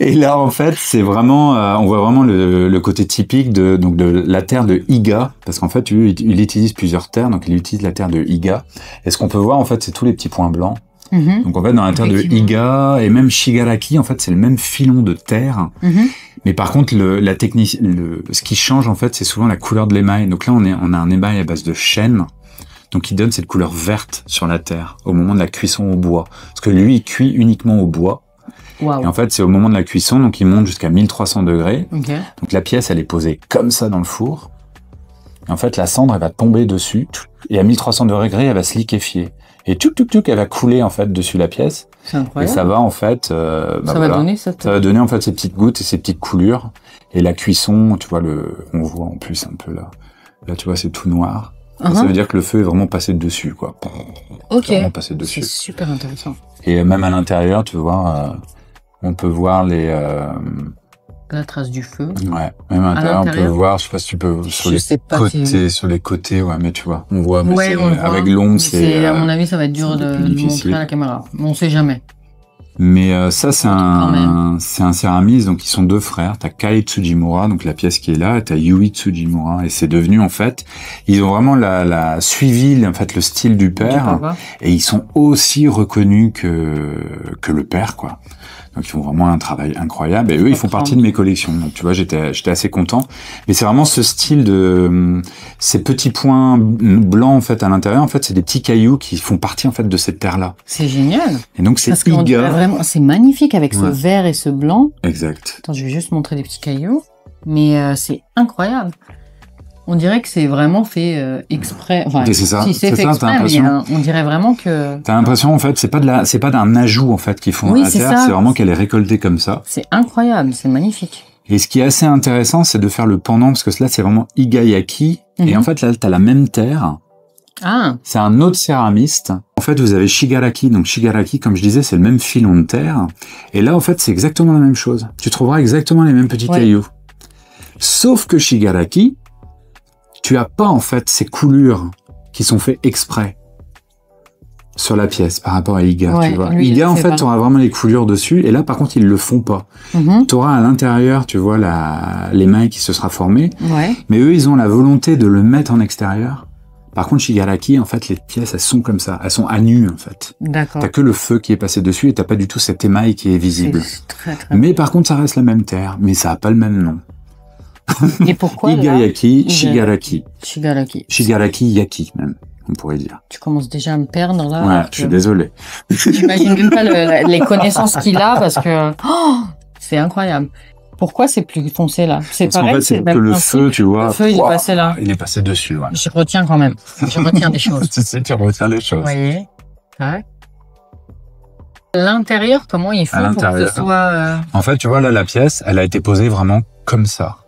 Et là, en fait, c'est vraiment... on voit vraiment le côté typique de la terre de Iga, parce qu'en fait, il utilise plusieurs terres, donc il utilise la terre de Iga. Et ce qu'on peut voir, en fait, c'est tous les petits points blancs. Donc en fait, dans la terre de Iga et même Shigaraki, en fait, c'est le même filon de terre. Mais par contre, la technique, ce qui change, en fait, c'est souvent la couleur de l'émail. Donc là, on a un émail à base de chêne. Donc, il donne cette couleur verte sur la terre au moment de la cuisson au bois. Parce que lui, il cuit uniquement au bois. Wow. Et en fait, c'est au moment de la cuisson, donc il monte jusqu'à 1300 degrés. Okay. Donc la pièce, elle est posée comme ça dans le four. Et en fait, la cendre, elle va tomber dessus. Et à 1300 degrés, elle va se liquéfier. Et elle va couler en fait dessus la pièce. C'est incroyable. Et ça va en fait, ça va donner ça va donner en fait ces petites gouttes et ces petites coulures. Et la cuisson, tu vois on voit en plus un peu là. Là, tu vois, c'est tout noir. Ça veut dire que le feu est vraiment passé dessus, quoi. Ok. Vraiment passé dessus. C'est super intéressant. Et même à l'intérieur, tu vois, on peut voir la trace du feu. Ouais. Même à l'intérieur, on peut voir, je sais pas si tu peux, sur les côtés, ouais, mais tu vois, on voit, mais ouais, avec l'ombre, c'est, à mon avis, ça va être dur de montrer à la caméra. On sait jamais. Mais ça, c'est un céramiste, donc ils sont deux frères. T'as Kai Tsujimura, donc la pièce qui est là, et t'as Yui Tsujimura, et c'est devenu en fait, ils ont vraiment suivi en fait le style du père, et ils sont aussi reconnus que le père, quoi. Donc ils font vraiment un travail incroyable, et eux ils font partie de mes collections. Donc tu vois, j'étais assez content. Mais c'est vraiment ce style de ces petits points blancs en fait à l'intérieur. En fait, c'est des petits cailloux qui font partie en fait de cette terre-là. C'est génial. Et donc c'est Iga. Vraiment, c'est magnifique avec ce vert et ce blanc. Exact. Attends, je vais juste montrer des petits cailloux, mais c'est incroyable. On dirait que c'est vraiment fait exprès. Enfin, c'est ça. Si c'est fait exprès, mais on dirait vraiment que. T'as l'impression en fait, c'est pas d'un ajout en fait qu'ils font à la terre, c'est vraiment qu'elle est récoltée comme ça. C'est incroyable, c'est magnifique. Et ce qui est assez intéressant, c'est de faire le pendant, parce que là c'est vraiment Igayaki, et en fait là t'as la même terre. Ah. C'est un autre céramiste. En fait, vous avez Shigaraki. Donc Shigaraki, comme je disais, c'est le même filon de terre. Et là, en fait, c'est exactement la même chose. Tu trouveras exactement les mêmes petits cailloux. Sauf que Shigaraki, tu as pas en fait ces coulures qui sont faites exprès sur la pièce par rapport à Iga, tu vois. Iga, en fait, tu auras vraiment les coulures dessus, et là, par contre, ils le font pas. Tu auras à l'intérieur, tu vois, l'émail qui se sera formé, mais eux, ils ont la volonté de le mettre en extérieur. Par contre, Shigaraki, en fait, les pièces, elles sont comme ça, elles sont à nu, en fait. D'accord. T'as que le feu qui est passé dessus, et t'as pas du tout cet émail qui est visible. Très, très mais par contre, ça reste la même terre, mais ça a pas le même nom. Et pourquoi Igayaki, Shigaraki. Shigaraki Yaki, même, on pourrait dire. Tu commences déjà à me perdre, là. Ouais, je suis désolé. J'imagine même pas les connaissances qu'il a, parce que c'est incroyable. Pourquoi c'est plus foncé, là? C'est pareil, en fait, c'est que le feu, tu vois. Le feu, il est passé là. Il est passé dessus, ouais. Je retiens quand même. Je retiens des choses. Tu retiens les choses. Vous voyez? Ouais. L'intérieur, comment il faut pour que ce soit... En fait, tu vois, là, la pièce, elle a été posée vraiment comme ça.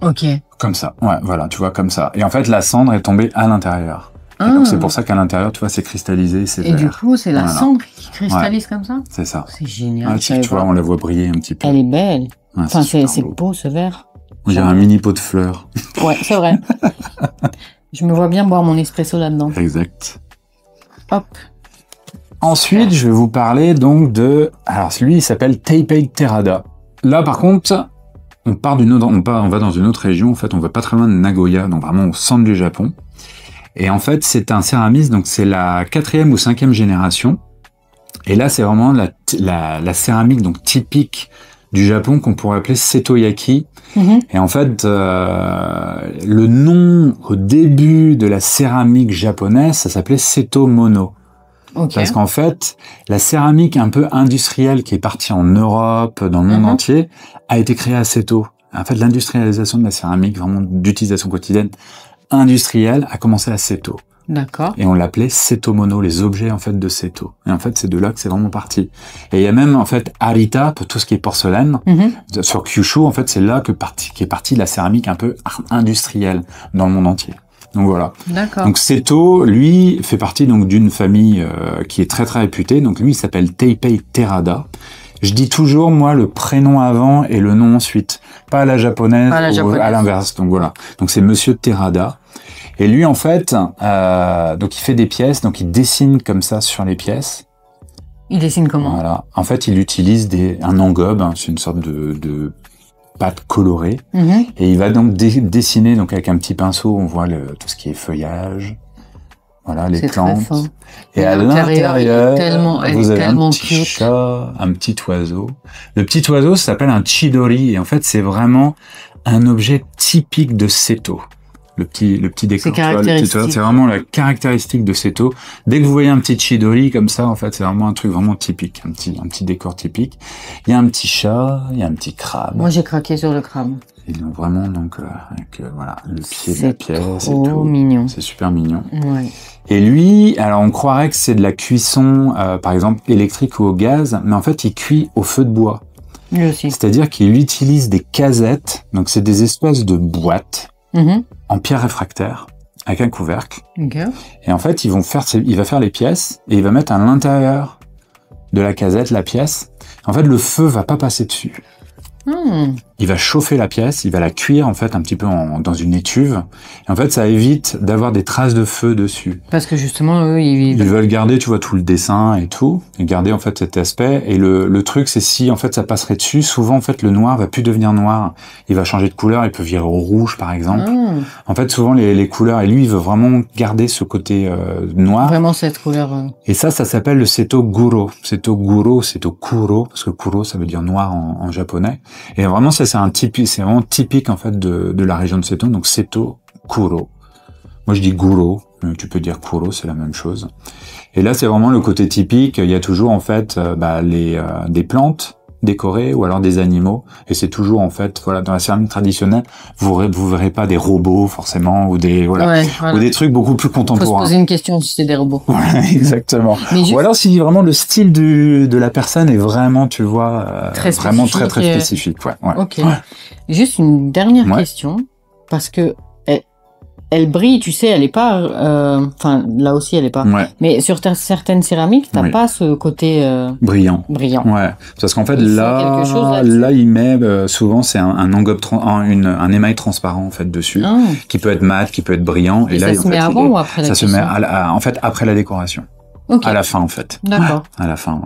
Ok. Comme ça, ouais, voilà, tu vois, comme ça. Et en fait, la cendre est tombée à l'intérieur. Et donc, c'est pour ça qu'à l'intérieur, tu vois, c'est cristallisé, c'est vert. Et du coup, c'est la cendre qui cristallise comme ça? C'est ça. C'est génial. Tu vois, on la voit briller un petit peu. Elle est belle. Ouais, enfin, c'est beau, ce vert. On dirait un mini pot de fleurs. Ouais, c'est vrai. Je me vois bien boire mon espresso là-dedans. Exact. Hop. Ensuite, je vais vous parler donc de... Alors, lui, il s'appelle Teipei Terada. Là, par contre, on va dans une autre région. En fait, on va pas très loin de Nagoya, donc vraiment au centre du Japon. Et en fait, c'est un céramiste, donc c'est la 4e ou 5e génération. Et là, c'est vraiment la céramique donc typique du Japon qu'on pourrait appeler Setoyaki. Et en fait, le nom au début de la céramique japonaise, ça s'appelait Setomono. Okay. Parce qu'en fait, la céramique un peu industrielle qui est partie en Europe, dans le monde entier, a été créée à Seto. En fait, l'industrialisation de la céramique, vraiment d'utilisation quotidienne industrielle, a commencé à Seto. D'accord. Et on l'appelait Setomono, les objets en fait de Seto. Et en fait, c'est de là que c'est vraiment parti. Et il y a même en fait Arita pour tout ce qui est porcelaine. Sur Kyushu, en fait, c'est là qu'est partie la céramique un peu industrielle dans le monde entier. Donc voilà. D'accord. Donc Seto, lui, fait partie donc d'une famille qui est très très réputée. Donc lui, il s'appelle Teipei Terada. Je dis toujours, moi, le prénom avant et le nom ensuite. Pas à la japonaise, ou à l'inverse. Donc voilà. Donc c'est Monsieur Terada. Et lui, en fait, donc il fait des pièces, donc il dessine comme ça sur les pièces. Il dessine comment? Voilà. En fait, il utilise un engobe, hein, c'est une sorte de pâte colorée, et il va donc dessiner donc avec un petit pinceau. On voit tout ce qui est feuillage, voilà, les plantes. Et à l'intérieur, vous avez un petit chat, un petit oiseau. Le petit oiseau s'appelle un chidori, et en fait, c'est vraiment un objet typique de Seto. Le petit décor, c'est vraiment la caractéristique de Seto. Dès que vous voyez un petit chidori comme ça, en fait, c'est vraiment un truc vraiment typique, un petit décor typique. Il y a un petit chat, il y a un petit crabe. Moi, j'ai craqué sur le crabe. Et donc vraiment, donc avec voilà le pied de la pièce et tout. Mignon. C'est super mignon. Ouais. Et lui, alors on croirait que c'est de la cuisson, par exemple électrique ou au gaz, mais en fait, il cuit au feu de bois. Lui aussi. C'est-à-dire qu'il utilise des casettes, donc c'est des espèces de boîtes. En pierre réfractaire, avec un couvercle. Okay. Et en fait, il va faire les pièces, et il va mettre à l'intérieur de la casette la pièce. En fait, le feu va pas passer dessus. Il va chauffer la pièce, il va la cuire en fait un petit peu dans une étuve. Et en fait, ça évite d'avoir des traces de feu dessus. Parce que justement, eux, ils veulent garder, tu vois, tout le dessin et tout, et garder en fait cet aspect. Et le truc, c'est si en fait ça passerait dessus, souvent en fait le noir va plus devenir noir, il va changer de couleur, il peut virer au rouge par exemple. En fait, souvent les couleurs. Et lui, il veut vraiment garder ce côté noir. Vraiment cette couleur. Et ça s'appelle le Seto Guro. Seto Guro, Seto Kuro, parce que Kuro ça veut dire noir en japonais. Et vraiment ça c'est vraiment typique en fait de la région de Seto, donc Seto Kuro. Moi je dis Guro, tu peux dire Kuro, c'est la même chose. Et là c'est vraiment le côté typique, il y a toujours en fait des plantes décorées ou alors des animaux, et c'est toujours en fait voilà, dans la céramique traditionnelle, vous verrez pas des robots forcément ou des ou des trucs beaucoup plus contemporains. Faut se poser une question si c'est des robots. Voilà, exactement. Ou alors si vraiment le style de la personne est vraiment, tu vois, vraiment très spécifique. Ouais. Ok. Ouais. Juste une dernière question, parce que elle brille, tu sais, elle est pas, enfin là aussi elle est pas. Ouais. Mais sur certaines céramiques, t'as pas ce côté brillant. Ouais. Parce qu'en fait là il met souvent c'est un engobe, un émail transparent en fait dessus, qui peut être mat, qui peut être brillant. Et là ça se met avant ou après la cuisson? Ça se met en fait après la décoration. Okay. À la fin en fait. D'accord. À la fin.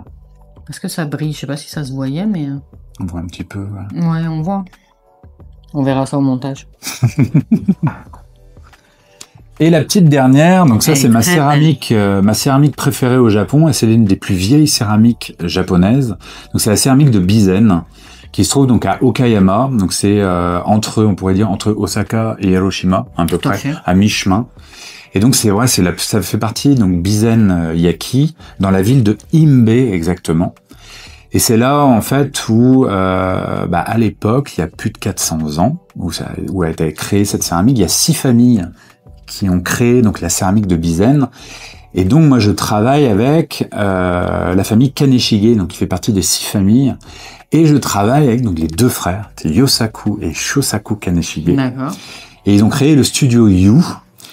Parce que ça brille, je sais pas si ça se voyait, mais. On voit un petit peu. Ouais, on voit. On verra ça au montage. Et la petite dernière, donc ça c'est ma céramique préférée au Japon, et c'est l'une des plus vieilles céramiques japonaises. Donc c'est la céramique de Bizen, qui se trouve donc à Okayama. Donc c'est on pourrait dire entre Osaka et Hiroshima, à peu près, à mi-chemin. Et donc ça fait partie donc Bizen Yaki, dans la ville de Imbe exactement. Et c'est là en fait où à l'époque, il y a plus de 400 ans, où a été créée cette céramique, il y a 6 familles qui ont créé donc la céramique de Bizen. Et donc moi je travaille avec la famille Kaneshige, donc qui fait partie des 6 familles, et je travaille avec donc les 2 frères, c'est Yosaku et Shosaku Kaneshige. D'accord. Et ils ont créé le studio You.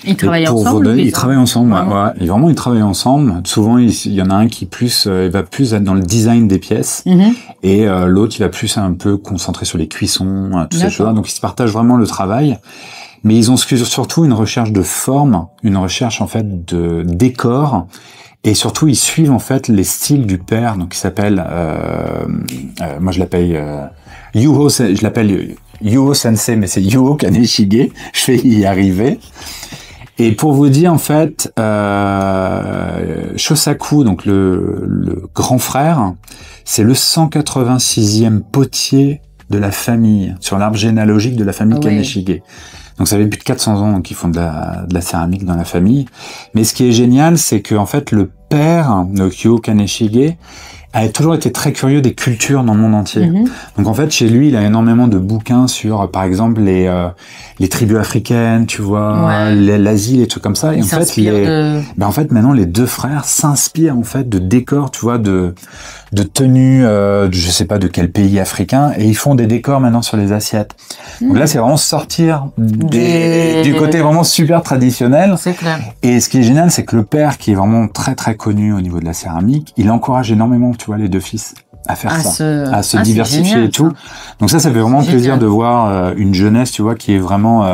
Ils travaillent ensemble. Ils travaillent ensemble, ouais. Et vraiment ils travaillent ensemble. Souvent il y en a un qui va plus être dans le design des pièces, et l'autre il va plus un peu concentrer sur les cuissons, toutes ces choses-là. Donc ils se partagent vraiment le travail. Mais ils ont surtout une recherche de forme, une recherche en fait de décor, et surtout ils suivent en fait les styles du père, donc il s'appelle, moi je l'appelle Yuho Sensei, mais c'est Yuho Kaneshige. Je vais y arriver. Et pour vous dire en fait, Shosaku, donc le grand frère, c'est le 186e potier de la famille, sur l'arbre généalogique de la famille Kaneshige. Donc ça fait plus de 400 ans qu'ils font de la céramique dans la famille. Mais ce qui est génial, c'est que en fait le père, Yuho Kaneshige, a toujours été très curieux des cultures dans le monde entier. Donc en fait chez lui, il a énormément de bouquins sur, par exemple, les tribus africaines, tu vois, l'Asie, les trucs comme ça. Et en fait, maintenant les 2 frères s'inspirent en fait de décors, tu vois, de tenues, je sais pas de quel pays africain, et ils font des décors maintenant sur les assiettes. Donc là, c'est vraiment sortir du côté vraiment super traditionnel. C'est clair. Et ce qui est génial, c'est que le père, qui est vraiment très très connu au niveau de la céramique, il encourage énormément, tu vois, les 2 fils à faire à se diversifier génial, et tout. Ça. Donc ça fait vraiment plaisir de voir une jeunesse, tu vois, qui est vraiment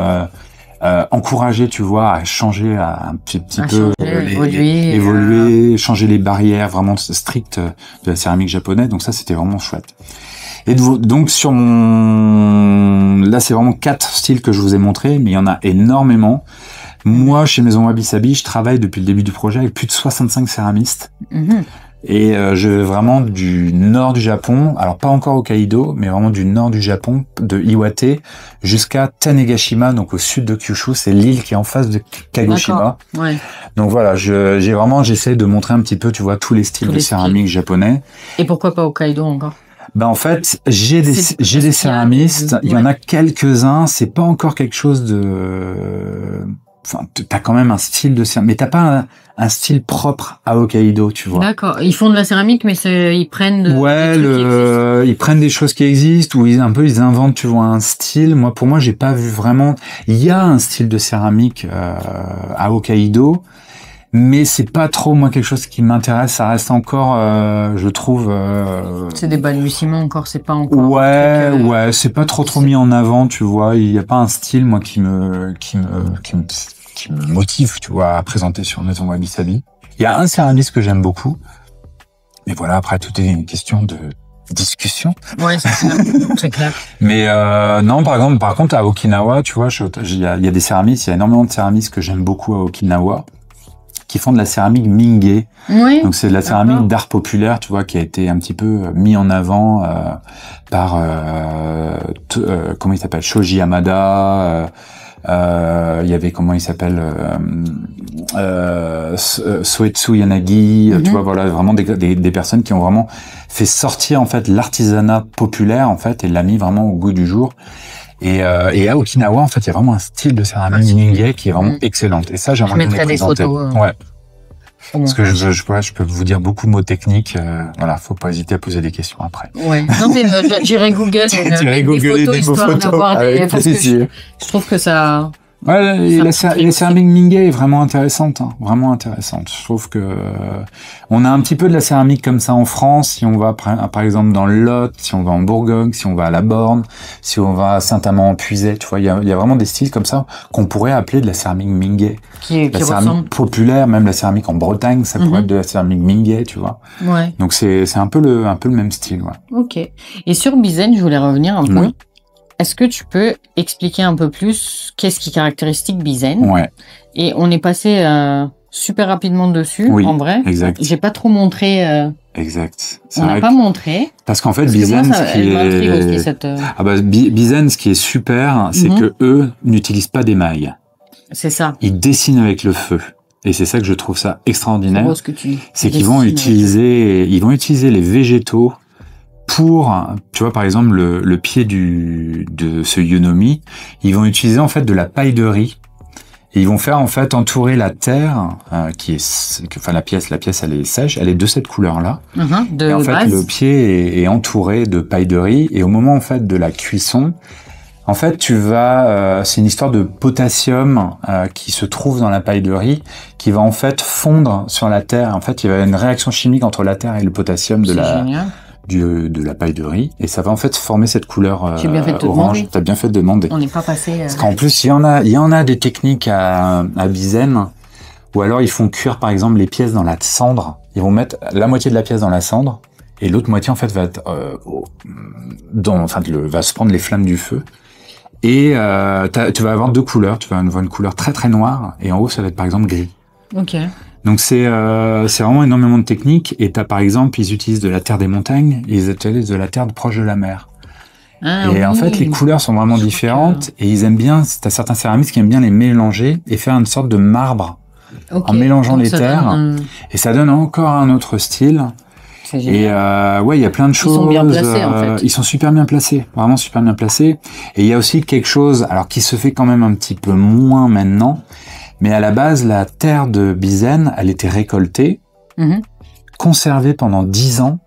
encourager, tu vois, à changer, à un petit peu évoluer, changer les barrières vraiment strictes de la céramique japonaise. Donc ça, c'était vraiment chouette. Et donc là, c'est vraiment 4 styles que je vous ai montrés, mais il y en a énormément. Moi, chez Maison Wabi Sabi, je travaille depuis le début du projet avec plus de 65 céramistes. Et vraiment du nord du Japon, alors pas encore Hokkaido, mais vraiment du nord du Japon, de Iwate jusqu'à Tanegashima, donc au sud de Kyushu, c'est l'île qui est en face de Kagoshima. Ouais. Donc voilà, j'essaie de montrer un petit peu, tu vois, tous les styles de céramique japonais. Et pourquoi pas Hokkaido encore? Ben en fait, j'ai des céramistes, il y en a quelques-uns, c'est pas encore quelque chose de... Enfin, t'as quand même un style de céramique, mais t'as pas un style propre à Hokkaido, tu vois. D'accord. Ils font de la céramique, mais ils prennent ils prennent des choses qui existent, ou ils inventent, tu vois, un style. Pour moi, j'ai pas vu vraiment. Il y a un style de céramique à Hokkaido, mais c'est pas trop moi quelque chose qui m'intéresse. Ça reste encore, je trouve. C'est des balbutiements encore, c'est pas encore. Ouais, c'est pas trop mis en avant, tu vois. Il y a pas un style moi qui me motive, tu vois, à présenter sur Maison Wabi Sabi. Il y a un céramiste que j'aime beaucoup, mais voilà, après tout est une question de discussion. Ouais, c'est clair. Mais non, par contre à Okinawa, tu vois, il y a des céramistes, il y a énormément de céramistes que j'aime beaucoup à Okinawa, qui font de la céramique Mingé. Oui. Donc c'est de la céramique d'art populaire, tu vois, qui a été un petit peu mis en avant par comment il s'appelle, Shoji Yamada. Il y avait comment il s'appelle, Soetsu Yanagi. Tu vois, voilà, vraiment des personnes qui ont vraiment fait sortir en fait l'artisanat populaire en fait et l'a mis vraiment au goût du jour. Et à Okinawa, en fait, il y a vraiment un style de céramique Mingé qui est vraiment excellente. Et ça, j'aimerais bien les présenter. Photos. Ouais. Parce que je peux vous dire beaucoup de mots techniques. Voilà, faut pas hésiter à poser des questions après. Ouais. Non mais j'irai Google. J'irai googler des photos avec plaisir. Je trouve que ça. Ouais, et la céramique Mingé est vraiment intéressante, hein, vraiment intéressante. Je trouve que on a un petit peu de la céramique comme ça en France, si on va par exemple dans le Lot, si on va en Bourgogne, si on va à la Borne, si on va à Saint-Amand-en-Puisaye, tu vois, il y a vraiment des styles comme ça qu'on pourrait appeler de la céramique Mingé. La céramique populaire, même la céramique en Bretagne, ça pourrait être de la céramique Mingé, tu vois. Ouais. Donc c'est un peu le même style, ouais. Ok. Et sur Bizen, je voulais revenir un peu. Oui. Est-ce que tu peux expliquer un peu plus qu'est-ce qui caractérise Bizen? Ouais. Et on est passé super rapidement dessus, en vrai. Exact. J'ai pas trop montré. Exact. On n'a pas montré. Parce qu'en fait, Bizen, Bizen, ce qui est super, c'est que eux n'utilisent pas d'émail. C'est ça. Ils dessinent avec le feu. Et c'est ça que je trouve ça extraordinaire. C'est qu'ils vont utiliser les végétaux pour, tu vois, par exemple, le pied de ce Yunomi, ils vont utiliser en fait de la paille de riz. Et ils vont faire en fait entourer la terre, la pièce elle est sèche, elle est de cette couleur-là. Et en fait, le pied est entouré de paille de riz. Et au moment en fait de la cuisson, en fait, c'est une histoire de potassium qui se trouve dans la paille de riz, qui va en fait fondre sur la terre. En fait, il y a une réaction chimique entre la terre et le potassium de la paille de riz, et ça va en fait former cette couleur orange. T'as bien fait de demander. On n'est pas passé. Parce qu'en plus, il y en a des techniques à Bizen, ou alors ils font cuire par exemple les pièces dans la cendre. Ils vont mettre la moitié de la pièce dans la cendre, et l'autre moitié en fait va se prendre les flammes du feu. Et tu vas avoir deux couleurs. Tu vas avoir une couleur très très noire, et en haut ça va être par exemple gris. Ok. Donc c'est vraiment énormément de techniques. Et t'as par exemple, ils utilisent de la terre des montagnes, et ils utilisent de la terre proche de la mer. En fait, les couleurs sont vraiment différentes, et ils aiment bien. T'as certains céramistes qui aiment bien les mélanger et faire une sorte de marbre en mélangeant les terres, et ça donne encore un autre style. Et il y a plein de choses. Ils sont bien placés en fait. Ils sont super bien placés, vraiment super bien placés. Et il y a aussi quelque chose, alors qui se fait quand même un petit peu moins maintenant. Mais à la base, la terre de Bizen, elle était récoltée, conservée pendant 10 ans,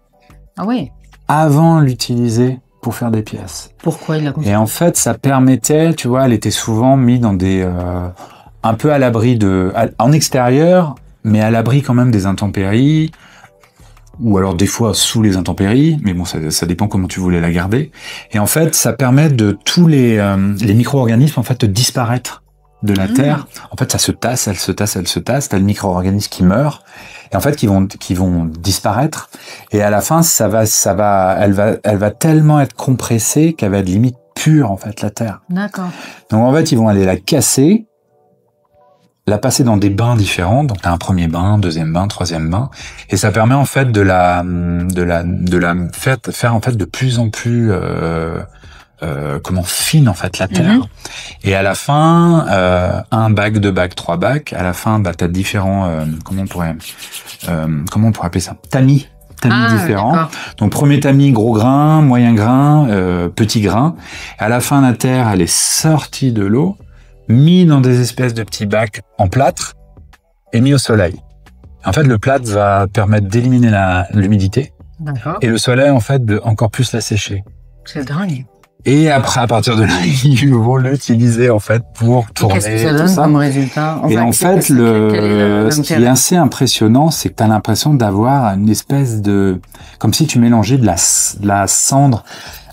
avant l'utiliser pour faire des pièces. Pourquoi il l'a conservée? Et en fait, ça permettait, tu vois, elle était souvent mise dans des... un peu à l'abri en extérieur, mais à l'abri quand même des intempéries, ou alors des fois sous les intempéries, mais bon, ça dépend comment tu voulais la garder. Et en fait, ça permet de tous les micro-organismes, en fait, de disparaître de la terre, en fait, ça se tasse, elle se tasse, t'as le micro-organisme qui meurt, et en fait, qui vont disparaître, et à la fin, elle va tellement être compressée qu'elle va être limite pure, en fait, la terre. D'accord. Donc, en fait, ils vont aller la casser, la passer dans des bains différents, donc t'as un premier bain, deuxième bain, troisième bain, et ça permet, en fait, de la faire, en fait, de plus en plus, fine en fait la terre. Et à la fin, 1 bac, 2 bacs, 3 bacs. À la fin, t'as différents comment on pourrait appeler ça, tamis différents. D'accord. Donc premier tamis, gros grain, moyen grain, petit grain. À la fin, la terre, elle est sortie de l'eau, mise dans des espèces de petits bacs en plâtre et mis au soleil. En fait, le plâtre va permettre d'éliminer l'humidité. D'accord. Et le soleil, en fait, de encore plus la sécher. C'est dingue. Et après, à partir de là, ils vont l'utiliser, en fait, pour tourner. Qu'est-ce que ça donne comme résultat? Et en fait, ce qui est assez impressionnant, c'est que tu as l'impression d'avoir une espèce de, comme si tu mélangeais de la cendre,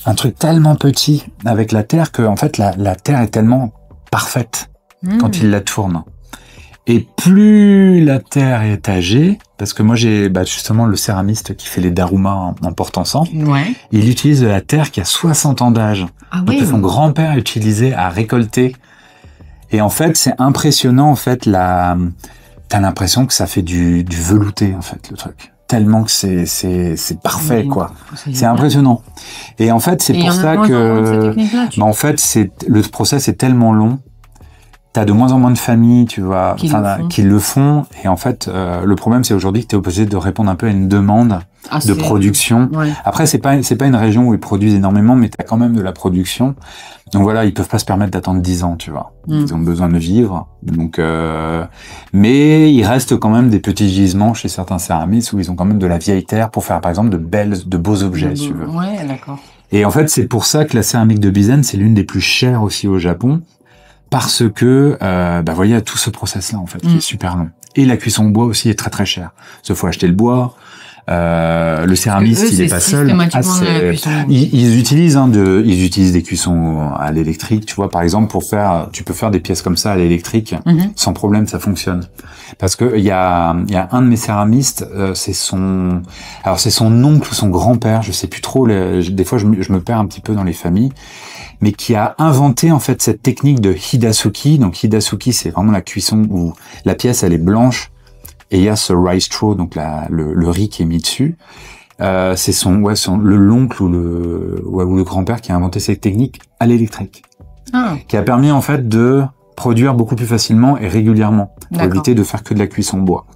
un truc tellement petit avec la terre que, en fait, la terre est tellement parfaite quand il la tourne. Et plus la terre est âgée, parce que moi j'ai justement le céramiste qui fait les darumas en porte-encens, il utilise de la terre qui a 60 ans d'âge, que son grand-père utilisait à récolter. Et en fait, c'est impressionnant, en fait, t'as l'impression que ça fait du velouté, en fait, le truc. Tellement que c'est parfait, quoi. C'est impressionnant. Et en fait, c'est pour ça que, en fait, le process est tellement long. T'as de moins en moins de familles, tu vois, qui le font. Et en fait, le problème, c'est aujourd'hui que t'es obligé de répondre un peu à une demande de production. Ouais. Après, c'est pas une région où ils produisent énormément, mais t'as quand même de la production. Donc voilà, ils peuvent pas se permettre d'attendre 10 ans, tu vois. Ils ont besoin de vivre. Donc, mais il reste quand même des petits gisements chez certains céramistes où ils ont quand même de la vieille terre pour faire, par exemple, de beaux objets, si tu veux. Ouais, d'accord. Et en fait, c'est pour ça que la céramique de Bizen, c'est l'une des plus chères aussi au Japon. Parce que, il y a tout ce process-là, en fait, qui est super long. Et la cuisson au bois aussi est très très chère. Il faut acheter le bois. Le céramiste, il est pas seul. Ils utilisent des cuissons à l'électrique, tu vois, par exemple, tu peux faire des pièces comme ça à l'électrique, sans problème, ça fonctionne. Parce que il y a un de mes céramistes, c'est son oncle ou son grand-père, je sais plus trop, des fois je me perds un petit peu dans les familles, mais qui a inventé en fait cette technique de hidasuki. Donc hidasuki, c'est vraiment la cuisson où la pièce elle est blanche et il y a ce rice straw, donc le riz qui est mis dessus. C'est l'oncle ou le grand-père qui a inventé cette technique à l'électrique, qui a permis en fait de produire beaucoup plus facilement et régulièrement pour éviter de faire que de la cuisson bois.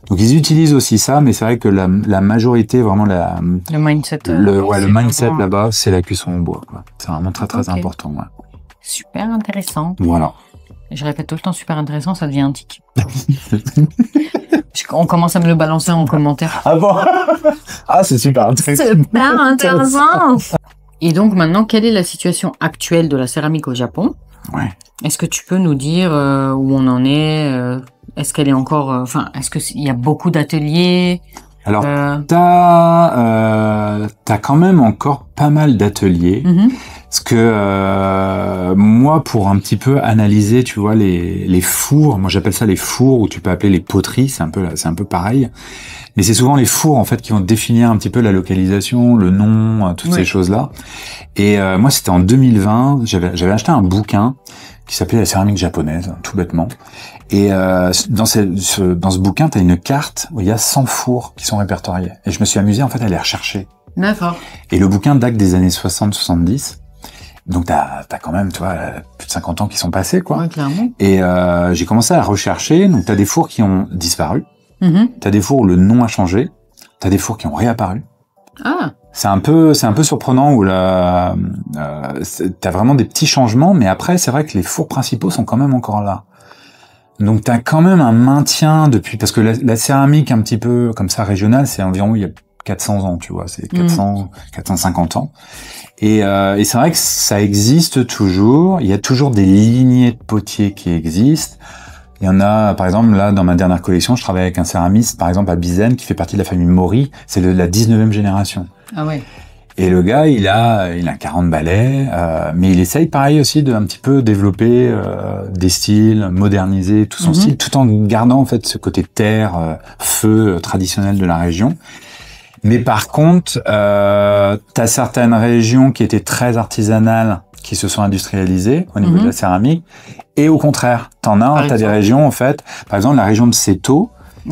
Donc ils utilisent aussi ça, mais c'est vrai que la majorité, vraiment le mindset, le mindset là-bas, c'est la cuisson en bois, quoi. C'est vraiment très très important. Ouais. Super intéressant. Voilà. Je répète tout le temps super intéressant, ça devient un tic. On commence à me le balancer en commentaire. Ah bon? Ah, c'est super intéressant. Super intéressant. Et donc maintenant, quelle est la situation actuelle de la céramique au Japon? Ouais. Est-ce que tu peux nous dire où on en est? Est-ce qu'elle est encore... est-ce qu'il y a beaucoup d'ateliers? Alors, t'as quand même encore pas mal d'ateliers. Parce que moi, pour un petit peu analyser, tu vois, les fours, moi j'appelle ça les fours, ou tu peux appeler les poteries, c'est un peu pareil. Mais c'est souvent les fours, en fait, qui vont définir un petit peu la localisation, le nom, toutes ces choses-là. Et moi, c'était en 2020, j'avais acheté un bouquin qui s'appelait La céramique japonaise, tout bêtement. Et dans ce bouquin, tu as une carte où il y a 100 fours qui sont répertoriés. Et je me suis amusé, en fait, à les rechercher. D'accord. Et le bouquin date des années 60-70. Donc t'as quand même, tu vois, plus de 50 ans qui sont passés, quoi. Ouais, clairement. Et j'ai commencé à rechercher. Donc t'as des fours qui ont disparu. T'as des fours où le nom a changé. T'as des fours qui ont réapparu. Ah. C'est un peu surprenant où t'as vraiment des petits changements, mais après c'est vrai que les fours principaux sont quand même encore là. Donc t'as quand même un maintien depuis, parce que la céramique un petit peu comme ça régionale, c'est environ il y a 400 ans, tu vois, c'est 450 ans. Et c'est vrai que ça existe toujours. Il y a toujours des lignées de potiers qui existent. Il y en a, par exemple, là, dans ma dernière collection, je travaille avec un céramiste, par exemple, à Bizen, qui fait partie de la famille Mori. C'est la 19e génération. Ah ouais. Et le gars, il a 40 balais, mais il essaye pareil aussi de un petit peu développer des styles, moderniser tout son style, tout en gardant en fait ce côté terre, feu traditionnel de la région. Mais par contre, t'as certaines régions qui étaient très artisanales, qui se sont industrialisées au niveau de la céramique, et au contraire, t'as des régions en fait, par exemple la région de Seto,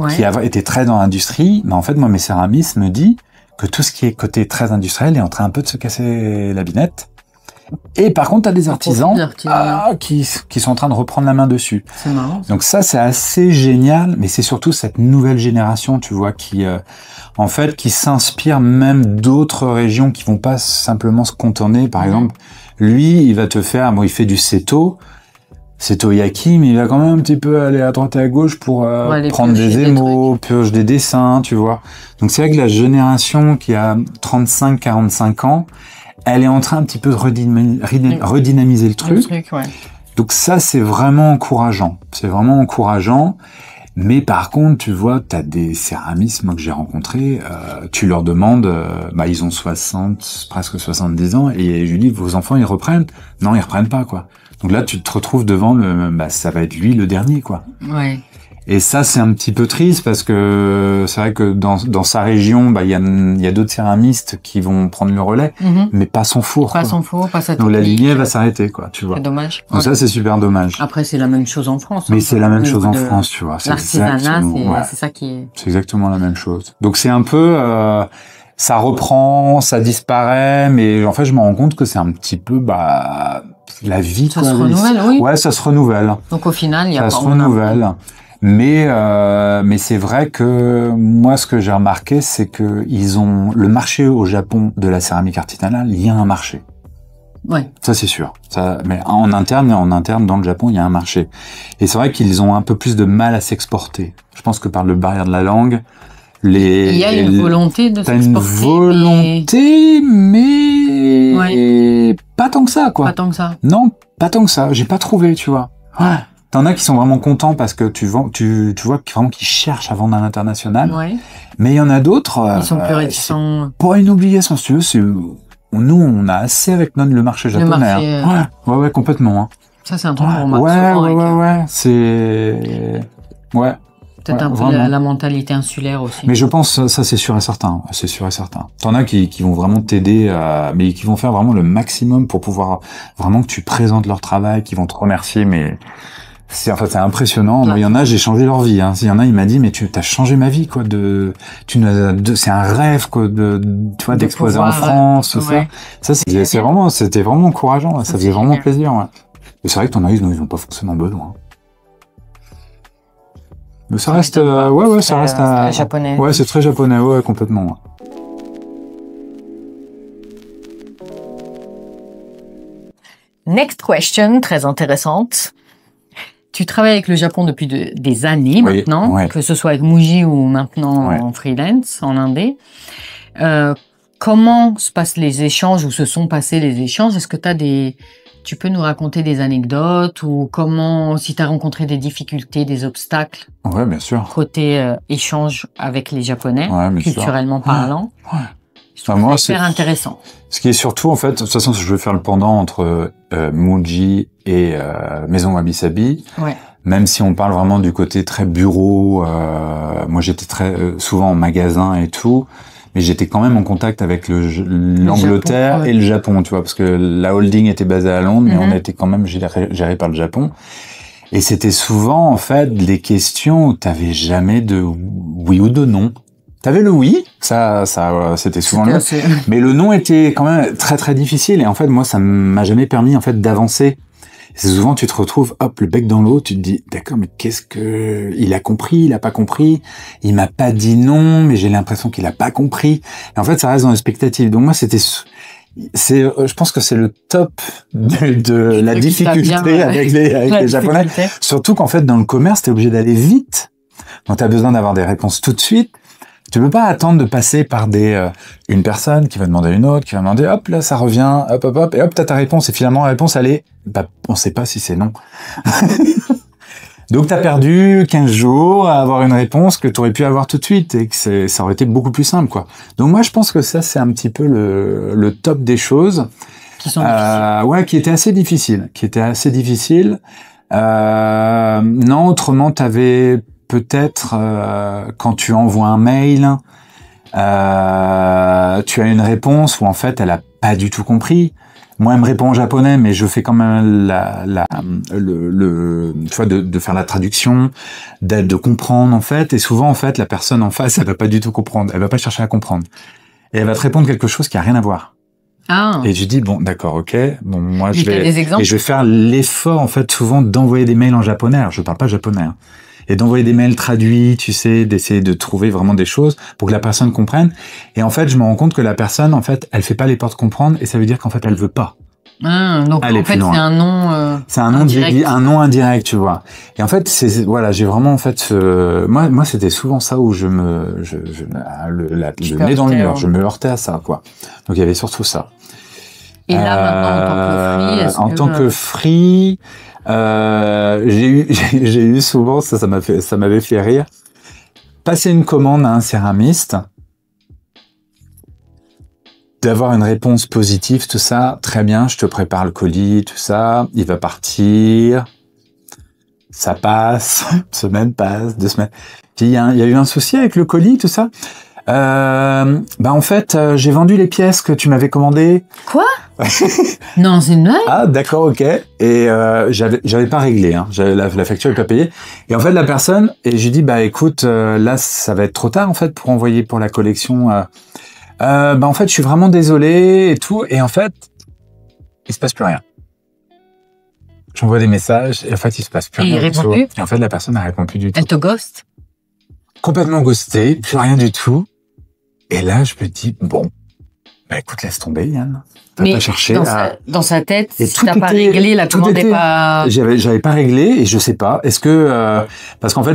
qui a été très dans l'industrie, mais en fait moi mes céramistes me disent que tout ce qui est côté très industriel est en train un peu de se casser la binette. Et par contre, t'as des artisans qui sont en train de reprendre la main dessus. C'est marrant. Donc ça, c'est assez génial, mais c'est surtout cette nouvelle génération, tu vois, qui en fait, qui s'inspire même d'autres régions qui vont pas simplement se contourner. Par exemple, lui, il va te faire, il fait du Seto yaki, mais il va quand même un petit peu aller à droite et à gauche pour prendre des émaux, purge des dessins, tu vois. Donc c'est vrai que la génération qui a 35-45 ans, elle est en train un petit peu de redynamiser le truc. Donc ça, c'est vraiment encourageant. C'est vraiment encourageant. Mais par contre, tu vois, t'as des céramistes, moi, que j'ai rencontrés, tu leur demandes, ils ont 60, presque 70 ans, et je lui dis, vos enfants, ils reprennent? Non, ils reprennent pas, quoi. Donc là, tu te retrouves devant ça va être lui le dernier, quoi. Ouais. Et ça, c'est un petit peu triste parce que c'est vrai que dans sa région, il y a d'autres céramistes qui vont prendre le relais, mais pas son four. Pas son four, pas sa technique. Donc la lignée va s'arrêter, quoi, tu vois. C'est dommage. Donc ça, c'est super dommage. Après, c'est la même chose en France. Mais c'est la même chose en France, tu vois. L'artisanat, c'est ça qui est... C'est exactement la même chose. Donc c'est un peu... ça reprend, ça disparaît, mais en fait, je me rends compte que c'est un petit peu... la vie, ça se renouvelle, oui. Ouais, ça se renouvelle. Donc au final, il y a pas... Ça se renouvelle. Mais c'est vrai que moi, ce que j'ai remarqué, c'est que ils ont le marché au Japon de la céramique artisanale. Il y a un marché. Ouais. Ça, c'est sûr. Ça, mais en interne, dans le Japon, il y a un marché. Et c'est vrai qu'ils ont un peu plus de mal à s'exporter. Je pense que par le barrière de la langue, il y a une volonté de s'exporter. T'as une volonté, mais pas tant que ça, quoi. Pas tant que ça. Non, pas tant que ça. J'ai pas trouvé, tu vois. Ouais. T'en as qui sont vraiment contents parce que tu vois vraiment qu'ils cherchent à vendre à l'international. Ouais. Mais il y en a d'autres. Ils sont plus réticents. Pas une obligation, si tu veux. Nous, on a assez avec le marché japonais. Le marché, Ouais, complètement. Hein. Ça, c'est un truc qu'on remarque Ouais. C'est... Ouais. Peut-être un peu la mentalité insulaire aussi. Mais je pense, ça, c'est sûr et certain. C'est sûr et certain. T'en as qui vont vraiment t'aider, mais qui vont faire vraiment le maximum pour pouvoir vraiment que tu présentes leur travail, qui vont te remercier, mais... C'est impressionnant. Moi, il y en a, j'ai changé leur vie. Hein. Il y en a, il m'a dit, mais tu as changé ma vie, quoi. C'est un rêve, quoi, d'exposer en France, ouais. Ça, c'était vraiment encourageant. Ça faisait vraiment plaisir. Ouais. Mais c'est vrai que t'en as, ils n'ont pas forcément besoin. Mais ça reste, ça reste japonais. Ouais, c'est très japonais, ouais, complètement. Ouais. Next question, très intéressante. Tu travailles avec le Japon depuis des années maintenant, que ce soit avec Muji ou maintenant en freelance, en indé. Comment se passent les échanges ou se sont passés les échanges? Est-ce que tu peux nous raconter des anecdotes ou si tu as rencontré des difficultés, des obstacles? Ouais, bien sûr. Côté échange avec les Japonais, culturellement parlant. Ouais. C'est super intéressant. Ce qui est surtout, en fait, de toute façon, je vais faire le pendant entre Muji et Maison Wabi Sabi. Ouais. Même si on parle vraiment du côté très bureau, moi j'étais très souvent en magasin et tout, mais j'étais quand même en contact avec l'Angleterre et le Japon, tu vois, parce que la holding était basée à Londres, mais on était quand même géré par le Japon. Et c'était souvent, en fait, des questions où t'avais jamais de oui ou de non. T'avais le oui, ça, c'était souvent le oui, mais le non était quand même très très difficile. Et en fait, moi, ça m'a jamais permis en fait d'avancer. C'est souvent tu te retrouves, hop, le bec dans l'eau, tu te dis, d'accord, mais qu'est-ce que il a compris, il a pas compris, il m'a pas dit non, mais j'ai l'impression qu'il a pas compris. Et en fait, ça reste dans l'expectative. Donc moi, je pense que c'est le top de la difficulté avec les Japonais. Surtout qu'en fait, dans le commerce, t'es obligé d'aller vite. Donc t'as besoin d'avoir des réponses tout de suite. Tu peux pas attendre de passer par une personne qui va demander à une autre, qui va demander, hop, là, ça revient, hop, et hop, t'as ta réponse. Et finalement, la réponse, elle est, on sait pas si c'est non. Donc, t'as perdu 15 jours à avoir une réponse que t'aurais pu avoir tout de suite et que ça aurait été beaucoup plus simple, quoi. Donc, moi, je pense que ça, c'est un petit peu le top des choses. Qui sont difficiles. Ouais, qui était assez difficile. Non, autrement, t'avais peut-être, quand tu envoies un mail, tu as une réponse où, en fait, elle a pas du tout compris. Moi, elle me répond en japonais, mais je fais quand même tu vois, de faire la traduction, de comprendre, en fait. Et souvent, en fait, la personne en face, elle va pas du tout comprendre. Elle va pas chercher à comprendre. Et elle va te répondre quelque chose qui a rien à voir. Ah. Et je dis, bon, d'accord, ok. Bon, moi, je vais faire l'effort, en fait, souvent, d'envoyer des mails en japonais. Alors, je parle pas japonais, hein. Et d'envoyer des mails traduits, tu sais, d'essayer de trouver vraiment des choses pour que la personne comprenne. Et en fait, je me rends compte que la personne, en fait, elle fait pas l'effort de comprendre et ça veut dire qu'en fait, elle veut pas. Ah, donc en fait, c'est un nom c'est un nom indirect. Un nom indirect, tu vois. Et en fait, voilà, j'ai vraiment, en fait, moi, c'était souvent ça où le nez dans le mur, je me heurtais à ça, quoi. Donc, il y avait surtout ça. Et là, maintenant, en tant que free, j'ai eu souvent, ça m'avait fait rire, passer une commande à un céramiste, d'avoir une réponse positive, tout ça, très bien, je te prépare le colis, tout ça, il va partir, ça passe, une semaine passe, 2 semaines, puis il y a eu un souci avec le colis, tout ça. En fait, j'ai vendu les pièces que tu m'avais commandées. Quoi? Non, c'est une blague. Ah, d'accord, ok. Et j'avais pas réglé, hein. La facture n'est pas payée. Et en fait, la personne, et j'ai dit, écoute, là, ça va être trop tard en fait pour envoyer pour la collection. En fait, je suis vraiment désolé et tout. Et en fait, il se passe plus rien. J'envoie des messages et en fait, il se passe plus rien. Et il répond plus. Et en fait, la personne ne répond plus du tout. Elle te ghost. Complètement ghosté, plus rien du tout. Et là, je me dis, bon, écoute, laisse tomber, Yann. Mais pas cherché dans sa tête, si t'as pas réglé, la commande n'est pas... J'avais pas réglé et je sais pas. Est-ce que... parce qu'en fait,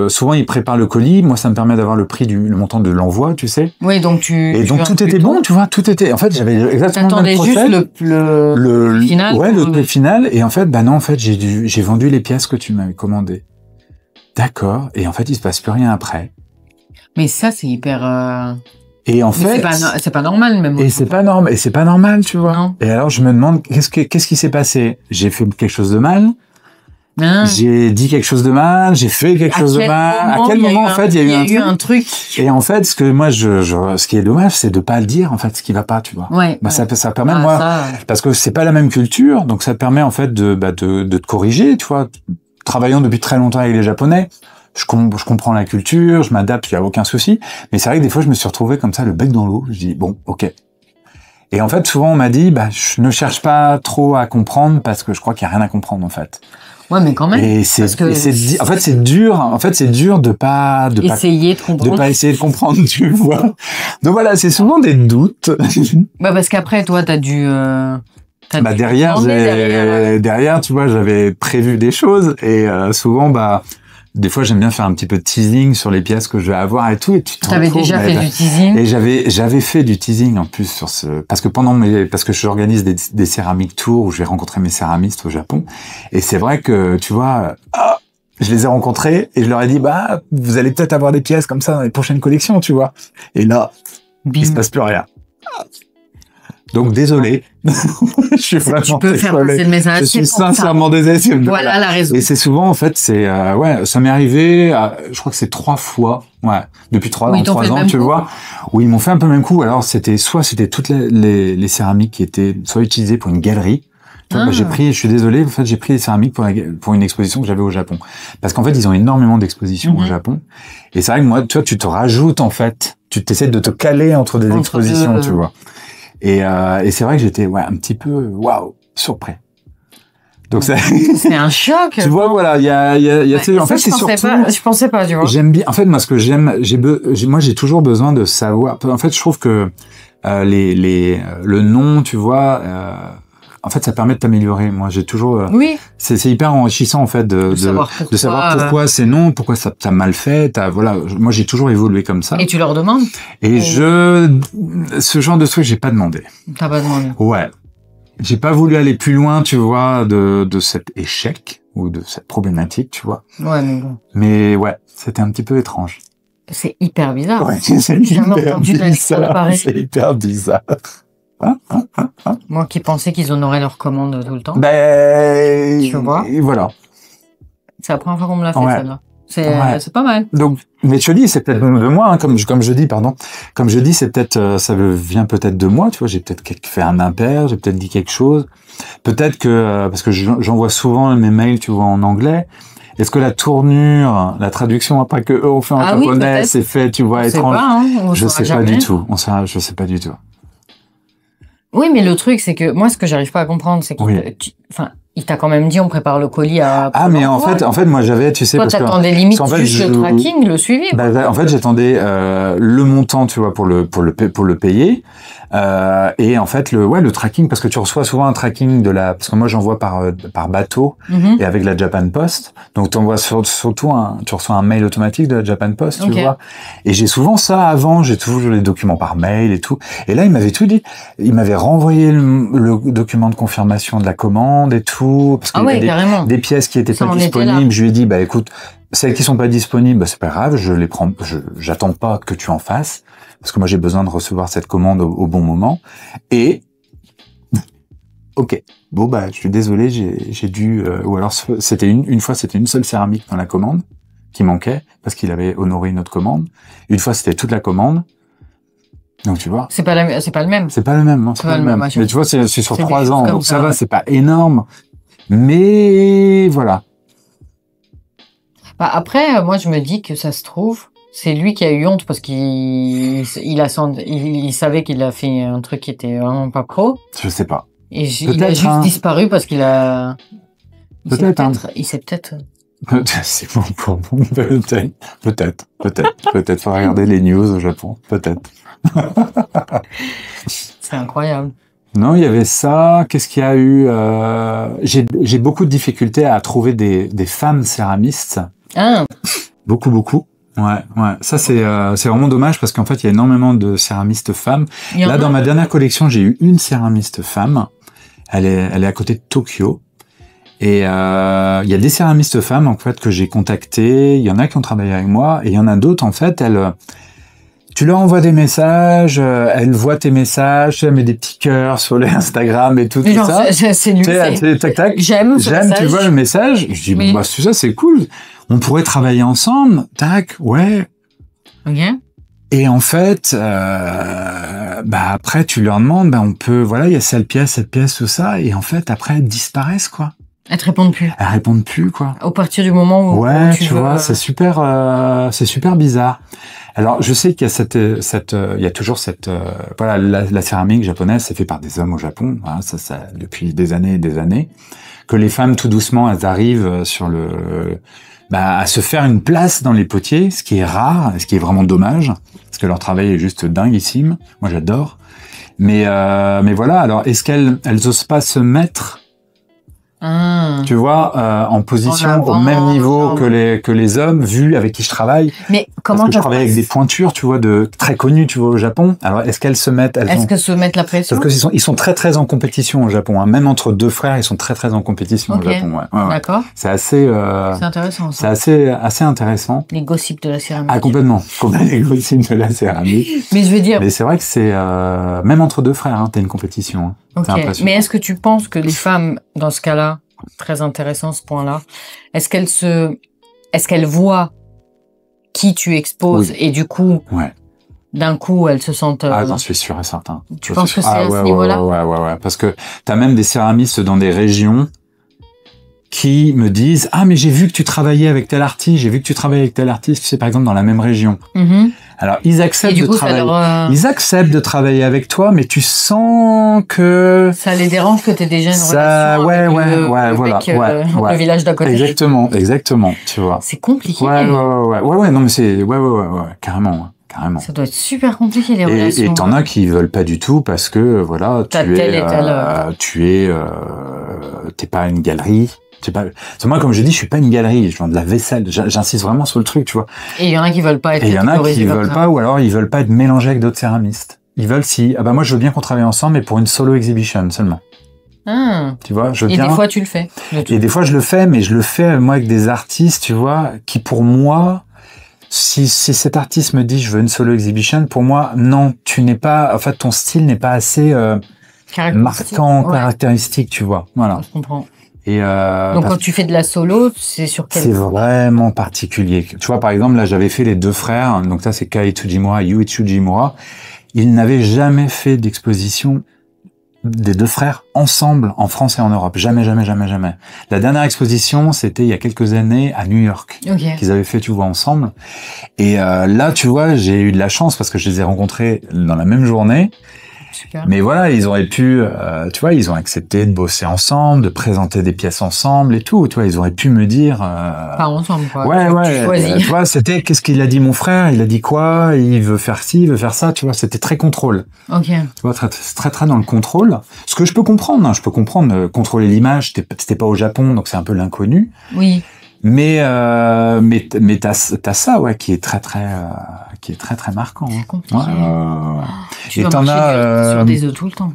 souvent, ils préparent le colis. Moi, ça me permet d'avoir le prix le montant de l'envoi, tu sais. Oui, donc donc, tout était bon, tu vois. Tout était... En fait, j'avais exactement le même process. T'attendais juste le final. Ouais, le prix final. Et en fait, non, en fait, j'ai vendu les pièces que tu m'avais commandées. D'accord. Et en fait, il se passe plus rien après. Mais ça, c'est hyper... Et en fait, c'est pas normal même. Et c'est pas normal, tu vois. Non. Et alors je me demande qu'est-ce qui s'est passé. J'ai fait quelque chose de mal. J'ai dit quelque chose de mal. J'ai fait quelque chose de mal. À quel moment en fait il y a eu un truc. Et en fait, ce que moi ce qui est dommage, c'est de pas le dire en fait ce qui va pas, tu vois. Ouais. Ça permet parce que c'est pas la même culture, donc ça permet en fait de te corriger, tu vois. Travaillant depuis très longtemps avec les Japonais. Je comprends la culture, je m'adapte, il y a aucun souci. Mais c'est vrai que des fois, je me suis retrouvé comme ça, le bec dans l'eau. Je dis, bon, ok. Et en fait, souvent, on m'a dit, je ne cherche pas trop à comprendre parce que je crois qu'il n'y a rien à comprendre, en fait. Ouais, mais quand même. Et en fait, c'est dur. En fait, c'est dur de pas essayer de comprendre, tu vois. Donc voilà, c'est souvent des doutes. Parce qu'après, toi, t'as dû... derrière, tu vois, j'avais prévu des choses et souvent, des fois, j'aime bien faire un petit peu de teasing sur les pièces que je vais avoir et tout. Et tu t'avais déjà fait du teasing? Et j'avais fait du teasing en plus sur parce que j'organise des céramiques tours où je vais rencontrer mes céramistes au Japon. Et c'est vrai que, tu vois, je les ai rencontrés et je leur ai dit, vous allez peut-être avoir des pièces comme ça dans les prochaines collections, tu vois. Et là, il se passe plus rien. Donc désolé, je suis vraiment tu peux faire passer le message. Je suis sincèrement désolé. Voilà la raison. Et c'est souvent en fait, ça m'est arrivé, je crois que c'est 3 fois, depuis 3 ans, tu vois, où ils m'ont fait un peu le même coup. Alors c'était toutes les céramiques qui étaient soit utilisées pour une galerie. Je suis désolé, en fait, j'ai pris les céramiques pour une exposition que j'avais au Japon, parce qu'en fait ils ont énormément d'expositions au Japon. Et c'est vrai que moi, tu vois, tu te rajoutes en fait, tu t'essaies de te caler entre des expositions, tu vois. Et c'est vrai que j'étais un petit peu surpris. Donc c'est un choc. Tu vois, voilà, il y a en fait c'est surtout je pensais pas, tu vois. J'aime bien en fait moi ce que j'aime, j'ai toujours besoin de savoir. En fait, je trouve que le nom, tu vois, en fait ça permet de t'améliorer. Moi, j'ai toujours c'est hyper enrichissant en fait de savoir pourquoi c'est non, pourquoi ça t'as mal fait, voilà, moi j'ai toujours évolué comme ça. Et tu leur demandes? Et ce genre de truc, j'ai pas demandé. T'as pas demandé? Ouais. J'ai pas voulu aller plus loin, tu vois, de cet échec. ou de cette problématique, tu vois. Ouais, mais bon. Mais ouais, c'était un petit peu étrange. C'est hyper bizarre. Ouais, c'est jamais entendu de la histoire pareille. C'est hyper bizarre. Moi qui pensais qu'ils honoraient leurs commandes tout le temps. Ben, tu vois. Et voilà. C'est la première fois qu'on me l'a fait, Ouais. celle-là. C'est pas mal. Donc, mais je te dis, c'est peut-être de moi, hein, comme je dis, pardon. Comme je dis, c'est peut-être, ça vient peut-être de moi, tu vois. J'ai peut-être fait un impair, j'ai peut-être dit quelque chose. Peut-être que, parce que j'envoie souvent mes mails, tu vois, en anglais. Est-ce que la tournure, la traduction après que eux ont fait en japonais, c'est fait, tu vois, étrange. Je sais pas du tout. Je sais pas du tout. Oui, mais le truc, c'est que moi, ce que j'arrive pas à comprendre, c'est il t'a quand même dit, on prépare le colis à... Ah, mais en fait, moi, j'avais, tu sais, toi, t'attendais limite juste le tracking, le suivi. En fait, j'attendais le montant, tu vois, pour le payer. Et en fait, le tracking, parce que tu reçois souvent un tracking parce que moi, j'envoie par bateau et avec la Japan Post. Donc, tu reçois un mail automatique de la Japan Post, tu vois. Et j'ai souvent ça avant, j'ai toujours les documents par mail et tout. Et là, il m'avait tout dit. Il m'avait renvoyé le document de confirmation de la commande et tout. Parce qu'il y avait des pièces qui étaient pas disponibles. Je lui ai dit, bah, écoute, celles qui sont pas disponibles, bah, c'est pas grave, je les prends, j'attends pas que tu en fasses. Parce que moi, j'ai besoin de recevoir cette commande au bon moment. Et, ok. Bon, bah, je suis désolé, j'ai dû, ou alors, c'était une fois, c'était une seule céramique dans la commande qui manquait parce qu'il avait honoré une autre commande. Une fois, c'était toute la commande. Donc, tu vois. C'est pas le même. C'est pas le même, non, c'est pas le même. Mais tu vois, c'est sur 3 ans. Donc, ça va, c'est pas énorme. Mais, voilà. Bah, après, moi, je me dis que ça se trouve, c'est lui qui a eu honte parce qu'il savait qu'il a fait un truc qui était vraiment pas pro. Je sais pas. Et il a juste disparu parce qu'il a... Il s'est peut-être... C'est bon pour moi. Peut-être. Faut regarder les news au Japon. Peut-être. C'est incroyable. Non, il y avait ça. Qu'est-ce qu'il y a eu? J'ai beaucoup de difficultés à trouver des femmes céramistes. Ah. Beaucoup. Ouais. Ça, c'est vraiment dommage parce qu'en fait, il y a énormément de céramistes femmes. Là, dans ma dernière collection, j'ai eu une céramiste femme. Elle est à côté de Tokyo. Et il y a des céramistes femmes, en fait, que j'ai contactées. Il y en a qui ont travaillé avec moi. Et il y en a d'autres, en fait, tu leur envoies des messages, elle voit tes messages, elle met des petits cœurs sur les Instagram et tout ça. C'est nul. Tac. J'aime, tu vois le message. Je dis, bah, c'est ça, c'est cool. On pourrait travailler ensemble. Tac, ouais. Ok. Et en fait, bah, après, tu leur demandes, bah, on peut, voilà, il y a cette pièce, tout ça. Et en fait, après, elles disparaissent, quoi. Elles te répondent plus. Elles répondent plus, quoi. Au partir du moment où, ouais, tu vois, c'est super bizarre. Alors, je sais qu'il y a il y a toujours voilà, la céramique japonaise, c'est fait par des hommes au Japon, hein, ça, depuis des années et des années, que les femmes, tout doucement, elles arrivent à se faire une place dans les potiers, ce qui est rare, ce qui est vraiment dommage, parce que leur travail est juste dinguissime. Moi, j'adore. Mais voilà, alors, est-ce qu'elles osent pas se mettre, tu vois, en position au même niveau que les hommes, vu avec qui je travaille. Mais comment je travaille avec des pointures, tu vois, très connues, tu vois, au Japon. Alors, est-ce qu'elles se mettent, se mettent la pression? Parce que ils sont très en compétition au Japon, hein. Même entre deux frères, ils sont très en compétition au Japon, ouais. D'accord. C'est assez, c'est intéressant, ça. C'est assez intéressant. Les gossips de la céramique. Ah, complètement. Les gossips de la céramique. Mais je veux dire. Mais c'est vrai que c'est, même entre deux frères, hein, t'as une compétition, hein. Ok. Mais est-ce que tu penses que les femmes, dans ce cas-là, très intéressant ce point-là, est-ce qu'elles voient qui tu exposes et du coup, d'un coup, elles se sentent... Ah, j'en suis sûr et certain. Tu penses que c'est à ce niveau-là? Ouais. Parce que t'as même des céramistes dans des régions qui me disent « Ah, mais j'ai vu que tu travaillais avec tel artiste, tu sais, par exemple, dans la même région. Alors, ils acceptent ils acceptent de travailler avec toi, mais tu sens que... Ça les dérange que t'aies déjà une relation avec le village d'à côté. Exactement, tu vois. C'est compliqué. Ouais, non, mais c'est... Ouais, carrément. Ça doit être super compliqué, les relations. Et t'en as qui veulent pas du tout parce que, voilà, t'es pas une galerie. Moi, comme je dis, je suis pas une galerie, je vends de la vaisselle. J'insiste vraiment sur le truc, tu vois. Et il y en a qui veulent pas être catégorisés. Et il y en a qui veulent pas, ou alors ils veulent pas être mélangés avec d'autres céramistes. Ils veulent moi je veux bien qu'on travaille ensemble, mais pour une solo exhibition seulement. Tu vois, et des fois, tu le fais. Et des fois, je le fais, mais je le fais, moi, avec des artistes, tu vois, qui pour moi, si cet artiste me dit, je veux une solo exhibition, pour moi, non, tu n'es pas, en fait, ton style n'est pas assez marquant, caractéristique, tu vois. Voilà. Je comprends. Et donc, quand tu fais de la solo, c'est sur quel... C'est vraiment particulier. Tu vois, par exemple, là, j'avais fait les deux frères. Donc ça, c'est Kai Tsujimura et Yuichi Tsujimura. Ils n'avaient jamais fait d'exposition des deux frères ensemble en France et en Europe. Jamais, jamais, jamais, jamais. La dernière exposition, c'était il y a quelques années à New York. Qu'ils avaient fait, tu vois, ensemble. Et là, tu vois, j'ai eu de la chance parce que je les ai rencontrés dans la même journée. Super. Mais voilà, ils auraient pu, tu vois, ils ont accepté de bosser ensemble, de présenter des pièces ensemble et tout. Tu vois, ils auraient pu me dire. Pas ensemble, quoi. Ouais. Tu vois, c'était qu'est-ce qu'il a dit mon frère. Il a dit quoi. Il veut faire ci, il veut faire ça. Tu vois, c'était très contrôle. Tu vois, très dans le contrôle. Ce que je peux comprendre, hein, contrôler l'image. C'était pas au Japon, donc c'est un peu l'inconnu. Oui. Mais t'as ça, ouais, qui est très marquant. Hein. Tu vas marcher sur des œufs tout le temps.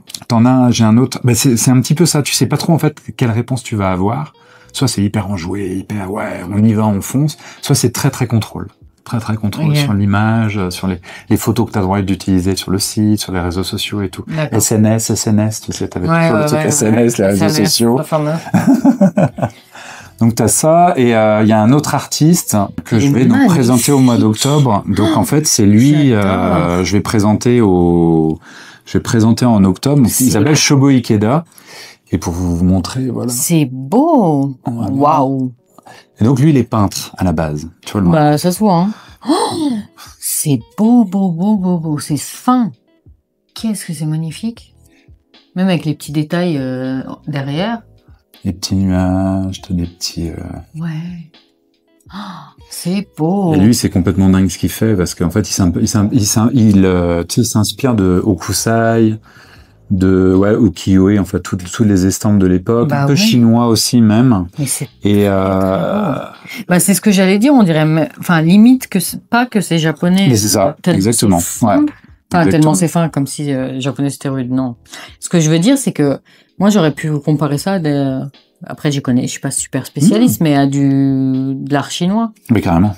J'ai un autre. C'est un petit peu ça. Tu sais pas trop en fait quelle réponse tu vas avoir. Soit c'est hyper enjoué, on y va, on fonce. Soit c'est très contrôle. Très contrôle sur l'image, sur les photos que tu as le droit d'utiliser sur le site, sur les réseaux sociaux et tout. SNS, tu sais, t'avais toujours le truc SNS, les réseaux sociaux. Donc t'as ça, et il y a un autre artiste que je vais donc présenter au mois d'octobre. Donc en fait c'est lui, je vais présenter en octobre. Donc, il s'appelle Shogo Ikeda. Et pour vous montrer, voilà. C'est beau. Waouh. Et donc lui il est peintre à la base. Tu vois le monde. Bah ça se voit. Hein. Oh, c'est beau. C'est fin. Qu'est-ce que c'est magnifique. Même avec les petits détails derrière. Des petits nuages, des petits... Ouais. Oh, c'est beau. Et lui, c'est complètement dingue ce qu'il fait, parce qu'en fait, il s'inspire de Hokusai, de ukiyo-e, en fait, toutes les estampes de l'époque, un peu chinois aussi même. Mais c'est c'est ce que j'allais dire, on dirait, enfin, limite pas que c'est japonais. Mais c'est ça, exactement. Pas tellement c'est fin, comme si japonais c'était rude, non. Ce que je veux dire, c'est que moi, j'aurais pu comparer ça après, je suis pas super spécialiste, mais à de l'art chinois. Mais carrément.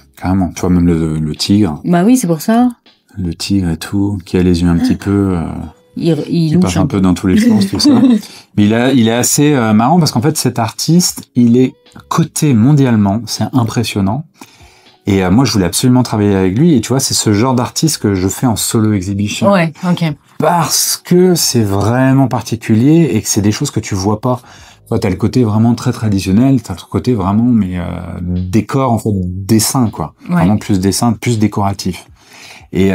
Tu vois, même le tigre. Bah oui, c'est pour ça. Le tigre et tout, qui a les yeux un petit peu... il passe un peu dans tous les sens, tout ça. Mais il est assez marrant, parce qu'en fait, cet artiste, il est coté mondialement. C'est impressionnant. Et moi, je voulais absolument travailler avec lui. Et tu vois, c'est ce genre d'artiste que je fais en solo exhibition. Ouais, ok. Parce que c'est vraiment particulier et que c'est des choses que tu vois pas. Toi, t'as le côté vraiment très traditionnel, t'as le côté vraiment, décor, en fait, dessin, quoi. Ouais. Vraiment plus dessin, plus décoratif. Et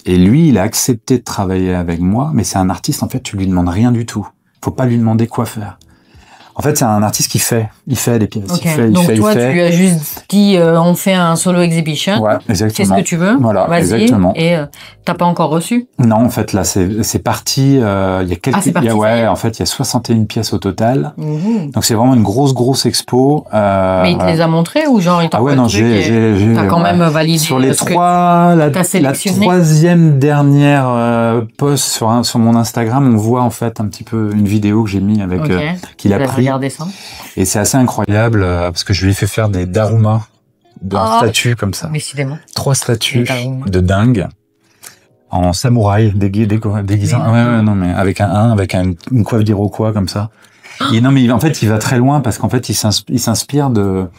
lui, il a accepté de travailler avec moi, mais c'est un artiste, en fait, tu lui demandes rien du tout. Faut pas lui demander quoi faire. En fait, c'est un artiste qui fait. Il fait des pièces. Okay. Donc toi, tu lui as juste dit, on fait un solo exhibition. Ouais, exactement. Qu'est-ce que tu veux? Voilà, exactement. Et t'as pas encore reçu? Non, en fait, là, c'est parti. Il y a quelques. En fait, il y a 61 pièces au total. Mm-hmm. Donc c'est vraiment une grosse expo. Mais il te les a montrées ou genre il t'a t'as quand même validé sur les trois. La troisième dernière post sur mon Instagram, on voit en fait un petit peu une vidéo que j'ai mis avec qu'il a pris. Ça. Et c'est assez incroyable parce que je lui ai fait faire des darumas, statues comme ça. Décidément. 3 statues de dingue en samouraï déguisant. Non mais avec une coiffe d'iroquois comme ça. Et non mais en fait il va très loin parce qu'en fait il s'inspire d'un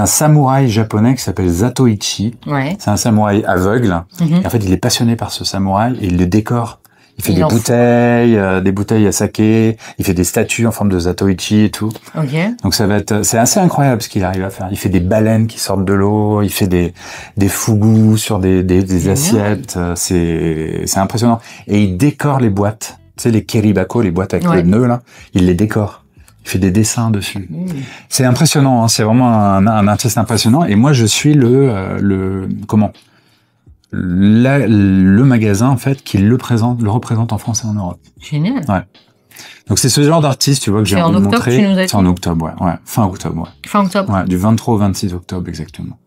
samouraï japonais qui s'appelle Zatoichi. Ouais. C'est un samouraï aveugle. Mm-hmm. Et en fait il est passionné par ce samouraï et il le décore. Il fait des bouteilles à saké, il fait des statues en forme de Zatoichi et tout. Okay. Donc c'est assez incroyable ce qu'il arrive à faire. Il fait des baleines qui sortent de l'eau, il fait des fugus sur des assiettes, c'est impressionnant. Et il décore les boîtes. Tu sais, les keribako, les boîtes avec le nœud, là, il les décore. Il fait des dessins dessus. C'est impressionnant, hein. C'est vraiment un artiste impressionnant. Et moi, je suis le magasin en fait qui le représente en France et en Europe. Génial. Ouais. Donc c'est ce genre d'artiste, tu vois, que j'ai envie de montrer. C'est en octobre, ouais. Fin octobre, ouais. Fin octobre. Ouais, du 23 au 26 octobre exactement.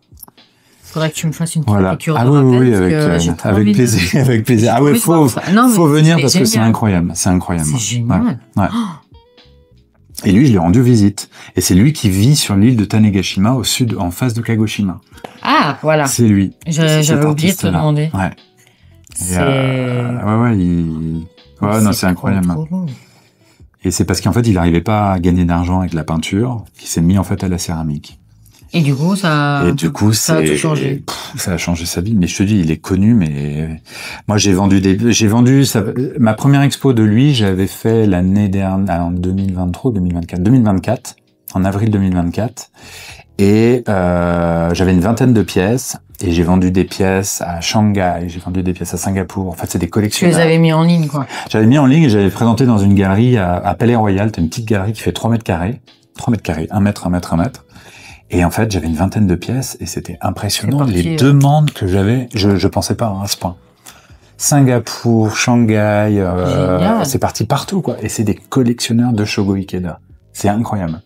Faudrait que tu me fasses une petite piqûre de rappel. Oui, avec plaisir, avec plaisir. Ah ouais, faut venir parce que c'est incroyable, C'est génial. Ouais. Et lui, je lui ai rendu visite. Et c'est lui qui vit sur l'île de Tanegashima, au sud, en face de Kagoshima. Ah, voilà. C'est lui. J'avais oublié de te demander. Ouais. Non, c'est incroyable. Et c'est parce qu'en fait, il n'arrivait pas à gagner d'argent avec la peinture, qu'il s'est mis en fait à la céramique. Et du coup, ça a tout changé. Ça a changé sa vie. Mais je te dis, il est connu, mais moi, ma première expo de lui, j'avais fait l'année dernière, en 2024, en avril 2024. Et, j'avais une vingtaine de pièces. Et j'ai vendu des pièces à Shanghai, j'ai vendu des pièces à Singapour. En fait, c'est des collections. Tu les avais mis en ligne, quoi. J'avais mis en ligne et j'avais présenté dans une galerie à Palais Royal. T'as une petite galerie qui fait 3 mètres carrés. 1 mètre. Et en fait, j'avais une vingtaine de pièces et c'était impressionnant. Les demandes que j'avais, je pensais pas à ce point. Singapour, Shanghai, c'est parti partout, quoi. Et c'est des collectionneurs de Shogo Ikeda. C'est incroyable.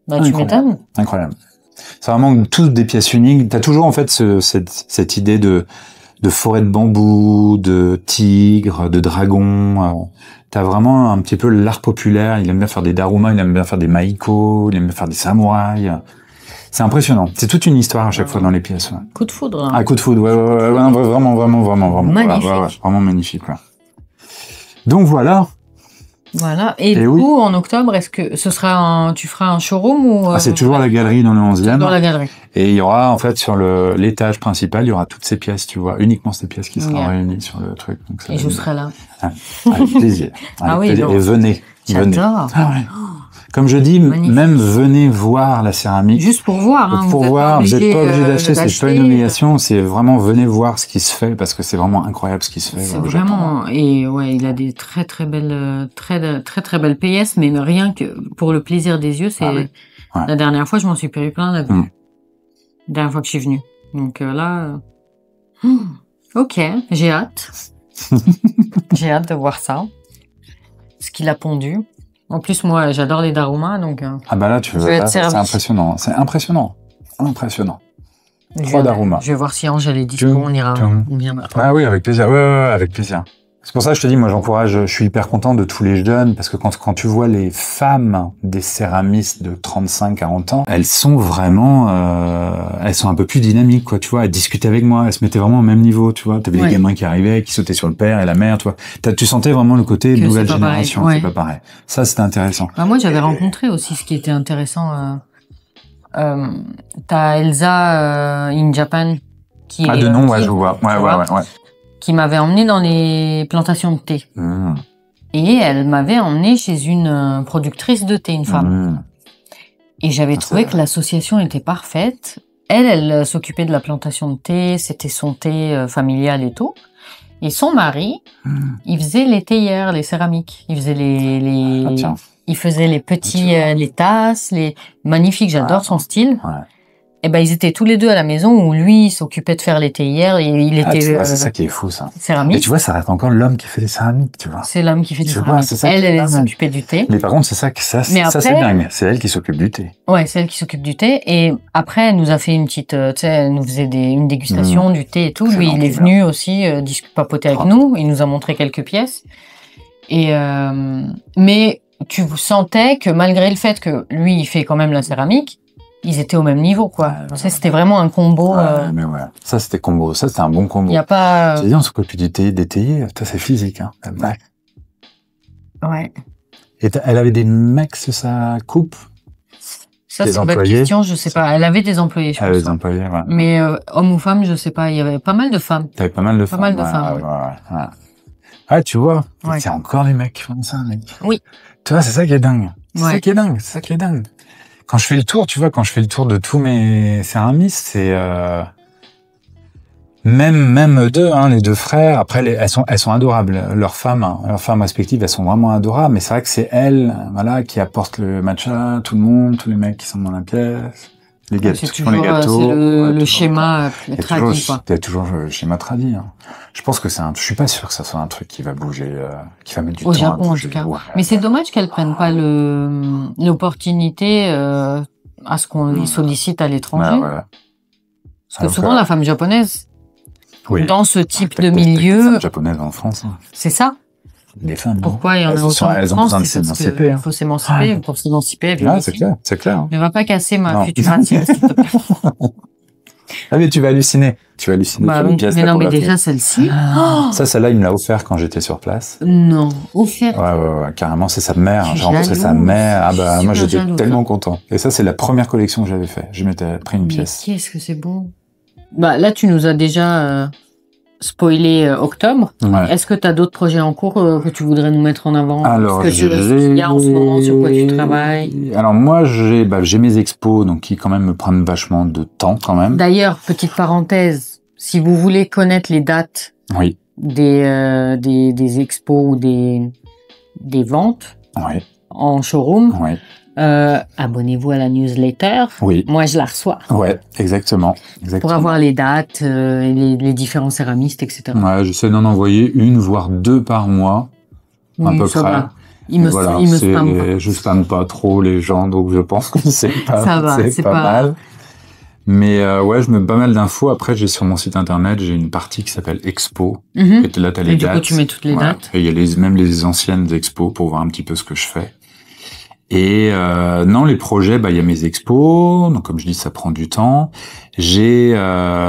Bah, tu m'étonnes. Incroyable. C'est vraiment toutes des pièces uniques. T'as toujours, en fait, cette idée de forêt de bambou, de tigre, de dragon. T'as vraiment un petit peu l'art populaire. Il aime bien faire des daruma, il aime bien faire des maiko, il aime bien faire des samouraïs. C'est impressionnant. C'est toute une histoire à chaque fois dans les pièces. Ouais. Coup de foudre. Ah, coup de foudre, ouais, vraiment. Magnifique. Ouais, vraiment magnifique, ouais. Donc voilà. Voilà. Et du coup, en octobre, est-ce que ce sera tu feras un showroom ou c'est toujours la galerie dans le 11e. Toujours la galerie. Et il y aura, en fait, sur l'étage principal, il y aura toutes ces pièces, tu vois, uniquement ces pièces qui seront réunies sur le truc. Donc, et je serai là. Avec plaisir. Plaisir. Et venez. J'adore. Ah ouais. Comme je dis, même venez voir la céramique. Juste pour voir. Hein, pour voir, vous n'êtes pas obligé d'acheter, c'est pas une obligation, c'est vraiment venez voir ce qui se fait parce que c'est vraiment incroyable ce qui se fait. C'est vraiment, et ouais, il a des très belles belles pièces, mais rien que pour le plaisir des yeux, c'est la dernière fois je m'en suis pris plein la vue. La dernière fois que je suis venue. Donc là, ok, j'ai hâte. J'ai hâte de voir ça. Ce qu'il a pondu. En plus, moi, j'adore les daruma, donc. Ah bah là, c'est impressionnant. C'est impressionnant. 3 daruma. Je vais voir si Angèle est dispo, on viendra. Ah oui, avec plaisir. Ouais, avec plaisir. C'est pour ça que je te dis, moi, je suis hyper content de tous les jeunes, parce que quand tu vois les femmes des céramistes de 35-40 ans, elles sont vraiment, elles sont un peu plus dynamiques, quoi, tu vois, elles discutaient avec moi, elles se mettaient vraiment au même niveau, tu vois, t'avais des gamins qui arrivaient, qui sautaient sur le père et la mère, tu vois. Tu sentais vraiment le côté nouvelle génération, c'est pas pareil. Ça, c'était intéressant. Bah, moi, j'avais rencontré aussi ce qui était intéressant, t'as Elsa, in Japan, qui de nom, je vois. Ouais. Qui m'avait emmené dans les plantations de thé. Et elle m'avait emmené chez une productrice de thé, une femme. Et j'avais trouvé que l'association était parfaite. Elle s'occupait de la plantation de thé, c'était son thé familial et tout. Et son mari, il faisait les théières, les céramiques. Il faisait il faisait les petits, les tasses, magnifiques, j'adore son style. Ouais. Et ben, ils étaient tous les deux à la maison où lui, il s'occupait de faire les théières et il était, c'est ça qui est fou, ça. Céramique. Et tu vois, ça reste encore l'homme qui fait des céramiques, tu vois. C'est l'homme qui fait des céramiques. Elle s'occupait du thé. Mais par contre, c'est c'est dingue. C'est elle qui s'occupait du thé. Ouais, c'est elle qui s'occupe du thé. Et après, elle nous a fait une petite, elle nous faisait une dégustation du thé et tout. Lui, il est venu aussi, papoter avec nous. Il nous a montré quelques pièces. Et, mais tu sentais que malgré le fait que lui, il fait quand même la céramique, ils étaient au même niveau, quoi. C'était vraiment un combo. Mais ouais. Ça, c'était combo. Ça, c'était un bon combo. Il y a pas. C'est-à-dire, on s'occupe du thé, des théiers. Ça, c'est physique, hein. Ouais. Et elle avait des mecs sur sa coupe. Ça, c'est une bonne question, je sais pas. Elle avait des employés, je pense. Elle avait des employés, ouais. Mais homme ou femme, je sais pas. Il y avait pas mal de femmes. T'avais pas mal de femmes. Pas mal de femmes, ouais. Ah, tu vois. C'est encore des mecs qui font ça, mec. Oui. Tu vois, c'est ça qui est dingue. C'est ça qui est dingue. Quand je fais le tour, tu vois, de tous mes céramistes, c'est même deux, hein, les deux frères. Après, elles sont adorables. Leurs femmes respectives, elles sont vraiment adorables. Mais c'est vrai que c'est elles, voilà, qui apportent le matcha, tout le monde, tous les mecs qui sont dans la pièce, les gâteaux, les gâteaux. C'est le schéma tradit, quoi. C'est toujours le schéma tradit. Hein. Je pense que je suis pas sûr que ça soit un truc qui va bouger, qui va mettre du temps. Au Japon, en tout cas. Ouais. Mais c'est dommage qu'elles prennent pas l'opportunité à ce qu'on les sollicite à l'étranger. Parce que souvent, la femme japonaise, dans ce type de milieu. La femme japonaise en France. Hein. C'est ça. Les femmes. Pourquoi il y en a autant elles ont besoin de s'émanciper. Il faut s'émanciper pour s'émanciper. C'est clair, c'est clair. Ne va pas casser ma future intime, s'il te plaît. Ah mais tu vas halluciner. Tu vas halluciner. Mais non, mais déjà celle-ci. Celle-là, il me l'a offert quand j'étais sur place. Non, offert. Ouais, carrément, c'est sa mère. J'ai rencontré sa mère. Ah bah moi j'étais tellement content. Et ça, c'est la première collection que j'avais fait. Je m'étais pris une pièce. Qu'est-ce que c'est beau. Bah là, tu nous as déjà spoilé octobre. Ouais. Est-ce que tu as d'autres projets en cours que tu voudrais nous mettre en avant? Alors, il y a en ce moment sur quoi tu travailles? Alors moi, j'ai mes expos, donc qui quand même me prennent vachement de temps quand même. D'ailleurs, petite parenthèse, si vous voulez connaître les dates des expos ou des ventes en showroom, abonnez-vous à la newsletter. Oui. Moi, je la reçois. Ouais, exactement. Pour avoir les dates, les différents céramistes, etc. Ouais, j'essaie d'en envoyer 1 voire 2 par mois, à peu près. Va. Il me spamme pas. Je spamme pas trop les gens, donc je pense que c'est pas mal. Mais je mets pas mal d'infos. Après, j'ai sur mon site internet, j'ai une partie qui s'appelle Expo. Et là, t'as les dates. Du coup, tu mets toutes les dates. Et il y a même les anciennes expos pour voir un petit peu ce que je fais. Et non, les projets, il y a mes expos. Donc, comme je dis, ça prend du temps. J'ai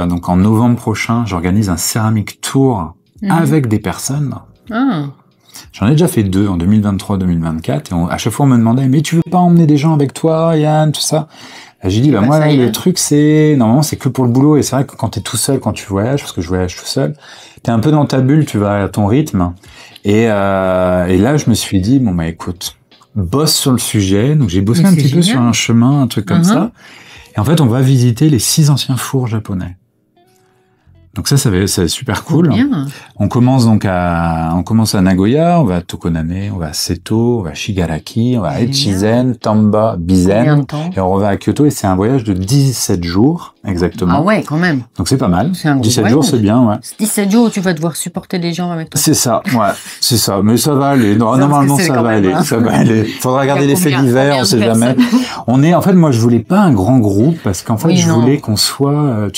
donc en novembre prochain, j'organise un céramique tour avec des personnes. J'en ai déjà fait 2 en 2023-2024. Et à chaque fois, on me demandait, mais tu veux pas emmener des gens avec toi, Yann, tout ça? J'ai dit, moi, le truc, normalement, c'est que pour le boulot. Et c'est vrai que quand t'es tout seul, quand tu voyages, parce que je voyage tout seul, t'es un peu dans ta bulle, tu vas à ton rythme. Et là, je me suis dit, écoute, bosse sur le sujet. Donc, j'ai bossé un petit peu sur un chemin, un truc comme ça. Et en fait, on va visiter les 6 anciens fours japonais. Donc c'est super cool. Bien. On commence à Nagoya, on va à Tokoname, on va à Seto, on va à Shigaraki, on va à Echizen, Tamba, Bizen, et on revient à Kyoto, et c'est un voyage de 17 jours, exactement. Ah ouais, quand même. Donc c'est pas mal. 17 jours, c'est bien, ouais. 17 jours où tu vas devoir supporter des gens avec toi. C'est ça, c'est ça. Mais ça va aller. Normalement, ça va aller. Ça va aller. Faudra regarder les faits divers, on sait jamais. En fait, moi, je voulais pas un grand groupe, parce qu'en fait, je voulais qu'on soit,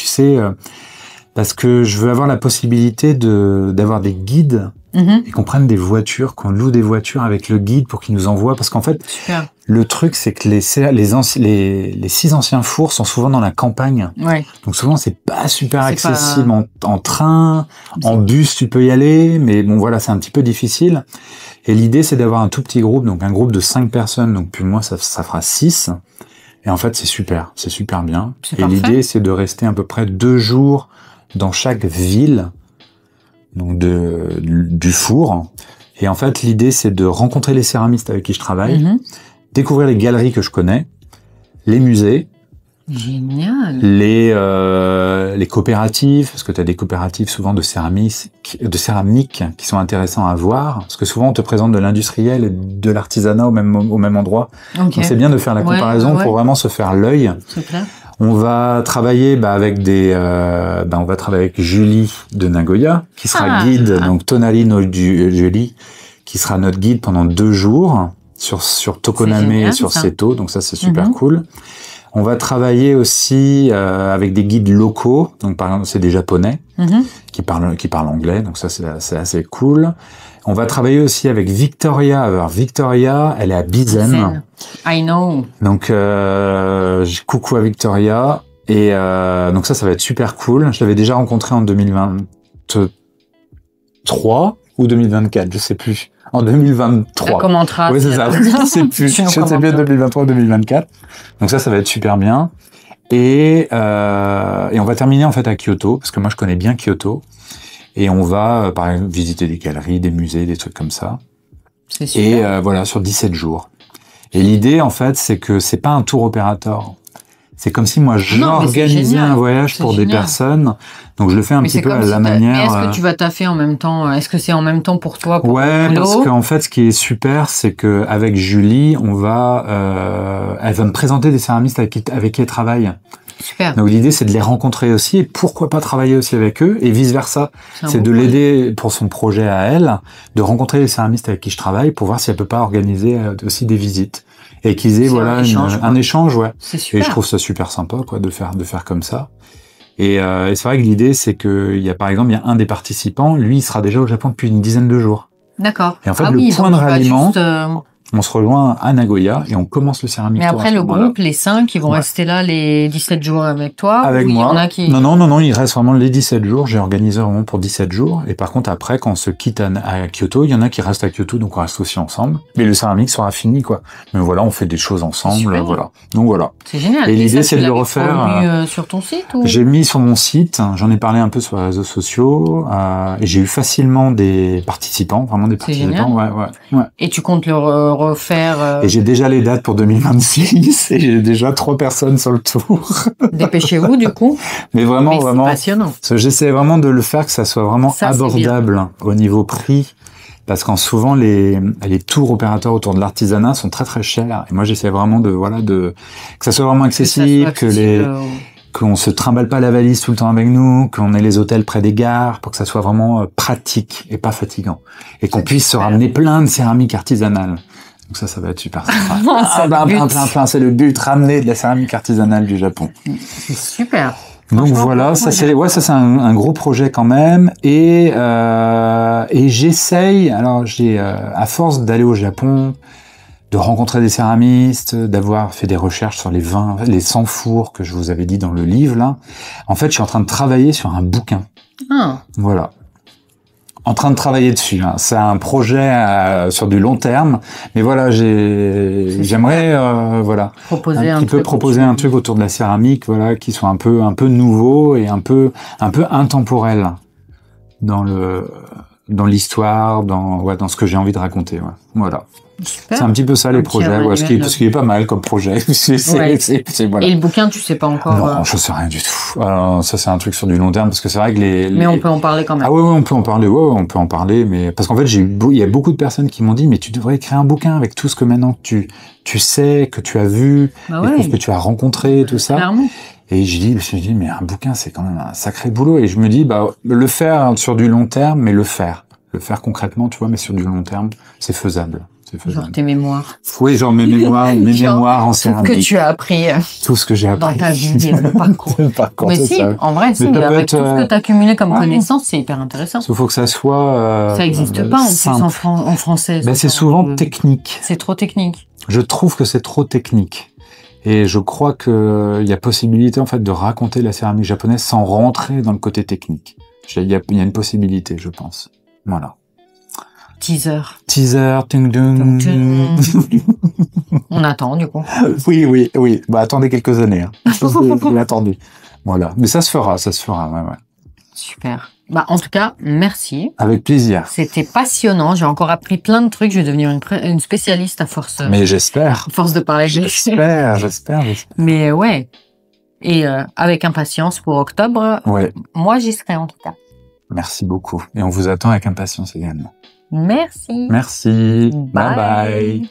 parce que je veux avoir la possibilité d'avoir des guides et qu'on prenne des voitures, qu'on loue des voitures avec le guide pour qu'il nous envoie. Parce qu'en fait, le truc, c'est que les 6 anciens fours sont souvent dans la campagne. Ouais. Donc souvent, c'est pas super accessible en train, en bus, tu peux y aller. Mais bon, voilà, c'est un petit peu difficile. Et l'idée, c'est d'avoir un tout petit groupe, donc un groupe de 5 personnes. Donc puis moi, ça fera 6. Et en fait, c'est super bien. Et l'idée, c'est de rester à peu près 2 jours dans chaque ville donc du four. Et en fait, l'idée, c'est de rencontrer les céramistes avec qui je travaille, découvrir les galeries que je connais, les musées, génial, les coopératives, parce que tu as des coopératives souvent de céramique qui sont intéressants à voir, parce que souvent on te présente de l'industriel et de l'artisanat au même endroit. Donc c'est bien de faire la comparaison pour vraiment se faire l'œil. C'est clair. On va travailler avec avec Julie de Nagoya, qui sera guide, donc Tonali no Julie, qui sera notre guide pendant 2 jours sur Tokoname et sur Seto, donc ça c'est super cool. On va travailler aussi avec des guides locaux, donc par exemple c'est des Japonais qui parlent anglais, donc ça c'est assez cool. On va travailler aussi avec Victoria. Alors Victoria, elle est à Bizen. I know. Donc coucou à Victoria. Et donc ça va être super cool. Je l'avais déjà rencontrée en 2023 ou 2024, je sais plus. En 2023. Ça commentera. Oui, c'est ça. Je sais plus. Je sais bien 2023 ou 2024. Donc ça va être super bien. Et on va terminer en fait à Kyoto, parce que moi je connais bien Kyoto. Et on va, par exemple, visiter des galeries, des musées, des trucs comme ça. C'est super. Et voilà, sur 17 jours. Et l'idée, en fait, c'est que c'est pas un tour opérateur. C'est comme si moi, j'organisais un voyage pour des personnes. Donc, je le fais un petit peu à la manière... Mais est-ce que tu vas taffer en même temps? Est-ce que c'est en même temps pour toi? Ouais, parce qu'en fait, ce qui est super, c'est que avec Julie, elle va me présenter des céramistes avec qui elle travaille. Super. Donc l'idée, c'est de les rencontrer aussi, et pourquoi pas travailler aussi avec eux, et vice versa. C'est de l'aider pour son projet à elle, de rencontrer les céramistes avec qui je travaille pour voir si elle peut pas organiser aussi des visites. Et qu'ils aient un échange, ouais. C'est super. Et je trouve ça super sympa, quoi, de faire comme ça. Et c'est vrai que l'idée, c'est que il y a un des participants, lui, il sera déjà au Japon depuis une dizaine de jours. D'accord. Et en fait, point de ralliement, on se rejoint à Nagoya et on commence le Céramic Tour. Mais après, le groupe, les 5, ils vont rester là les 17 jours avec toi? Avec moi. Il y en a qui... Non, il reste vraiment les 17 jours. J'ai organisé vraiment pour 17 jours. Et par contre, après, quand on se quitte à Kyoto, il y en a qui restent à Kyoto, donc on reste aussi ensemble. Mais le céramique sera fini, quoi. Mais voilà, on fait des choses ensemble, voilà. Donc voilà. C'est génial. Et l'idée, c'est de le refaire. Sur ton site ou... J'ai mis sur mon site, j'en ai parlé un peu sur les réseaux sociaux, et j'ai eu facilement des participants, vraiment des participants. Ouais. Et tu comptes le refaire Et j'ai déjà les dates pour 2026 et j'ai déjà 3 personnes sur le tour. Dépêchez-vous du coup. Mais vraiment. Passionnant. J'essaie vraiment de le faire que ça soit vraiment abordable au niveau prix. Parce qu'en souvent les tours opérateurs autour de l'artisanat sont très très chers. Et moi j'essaie vraiment que ça soit vraiment accessible, qu'on se trimballe pas la valise tout le temps avec nous, qu'on ait les hôtels près des gares, pour que ça soit vraiment pratique et pas fatigant. Et qu'on puisse se ramener plein de céramique artisanale. Donc ça va être super sympa. Plein, c'est le but, ramener de la céramique artisanale du Japon. C'est super. Donc voilà, ça c'est un gros projet quand même. Et j'essaye, alors à force d'aller au Japon, de rencontrer des céramistes, d'avoir fait des recherches sur les 100 fours que je vous avais dit dans le livre là. En fait, je suis en train de travailler sur un bouquin. Voilà. En train de travailler dessus. Hein. C'est un projet sur du long terme, mais voilà, j'aimerais proposer un truc autour de la céramique, voilà, qui soit un peu nouveau et un peu intemporel dans l'histoire, dans ce que j'ai envie de raconter. Ouais. Voilà. Super. C'est un petit peu ça les projets, ce qui est pas mal comme projet. Voilà. Et le bouquin, tu sais pas encore? Non, je sais rien du tout. Ça c'est un truc sur du long terme parce que c'est vrai que Mais on peut en parler quand même. Ah ouais, on peut en parler. Ouais, on peut en parler, mais parce qu'en fait il y a beaucoup de personnes qui m'ont dit mais tu devrais écrire un bouquin avec tout ce que maintenant tu sais, que tu as vu, tout ce que tu as rencontré, tout ça. Clairement. Et je me suis dit mais un bouquin c'est quand même un sacré boulot et je me dis le faire sur du long terme, mais le faire concrètement, tu vois, mais sur du long terme, c'est faisable. Genre tes mémoires. Oui, genre mes mémoires en céramique. Tout ce que tu as appris. Tout ce que j'ai appris. Dans ta vie, le parcours. Mais si, en vrai, avec tout ce que tu as accumulé comme connaissances, c'est hyper intéressant. Il faut que ça soit... ça n'existe pas en plus en français. C'est souvent technique. C'est trop technique. Je trouve que c'est trop technique. Et je crois qu'il y a possibilité en fait de raconter la céramique japonaise sans rentrer dans le côté technique. Il y a une possibilité, je pense. Voilà. Teaser, ting dung. On attend, du coup. Oui. Attendez quelques années. Hein. J'ai attendu. Voilà. Mais ça se fera, ouais. Super. En tout cas, merci. Avec plaisir. C'était passionnant. J'ai encore appris plein de trucs. Je vais devenir une spécialiste à force. Mais j'espère. À force de parler. J'espère. Mais ouais. Et avec impatience pour octobre. Ouais. Moi, j'y serai en tout cas. Merci beaucoup. Et on vous attend avec impatience également. Merci. Merci. Bye bye.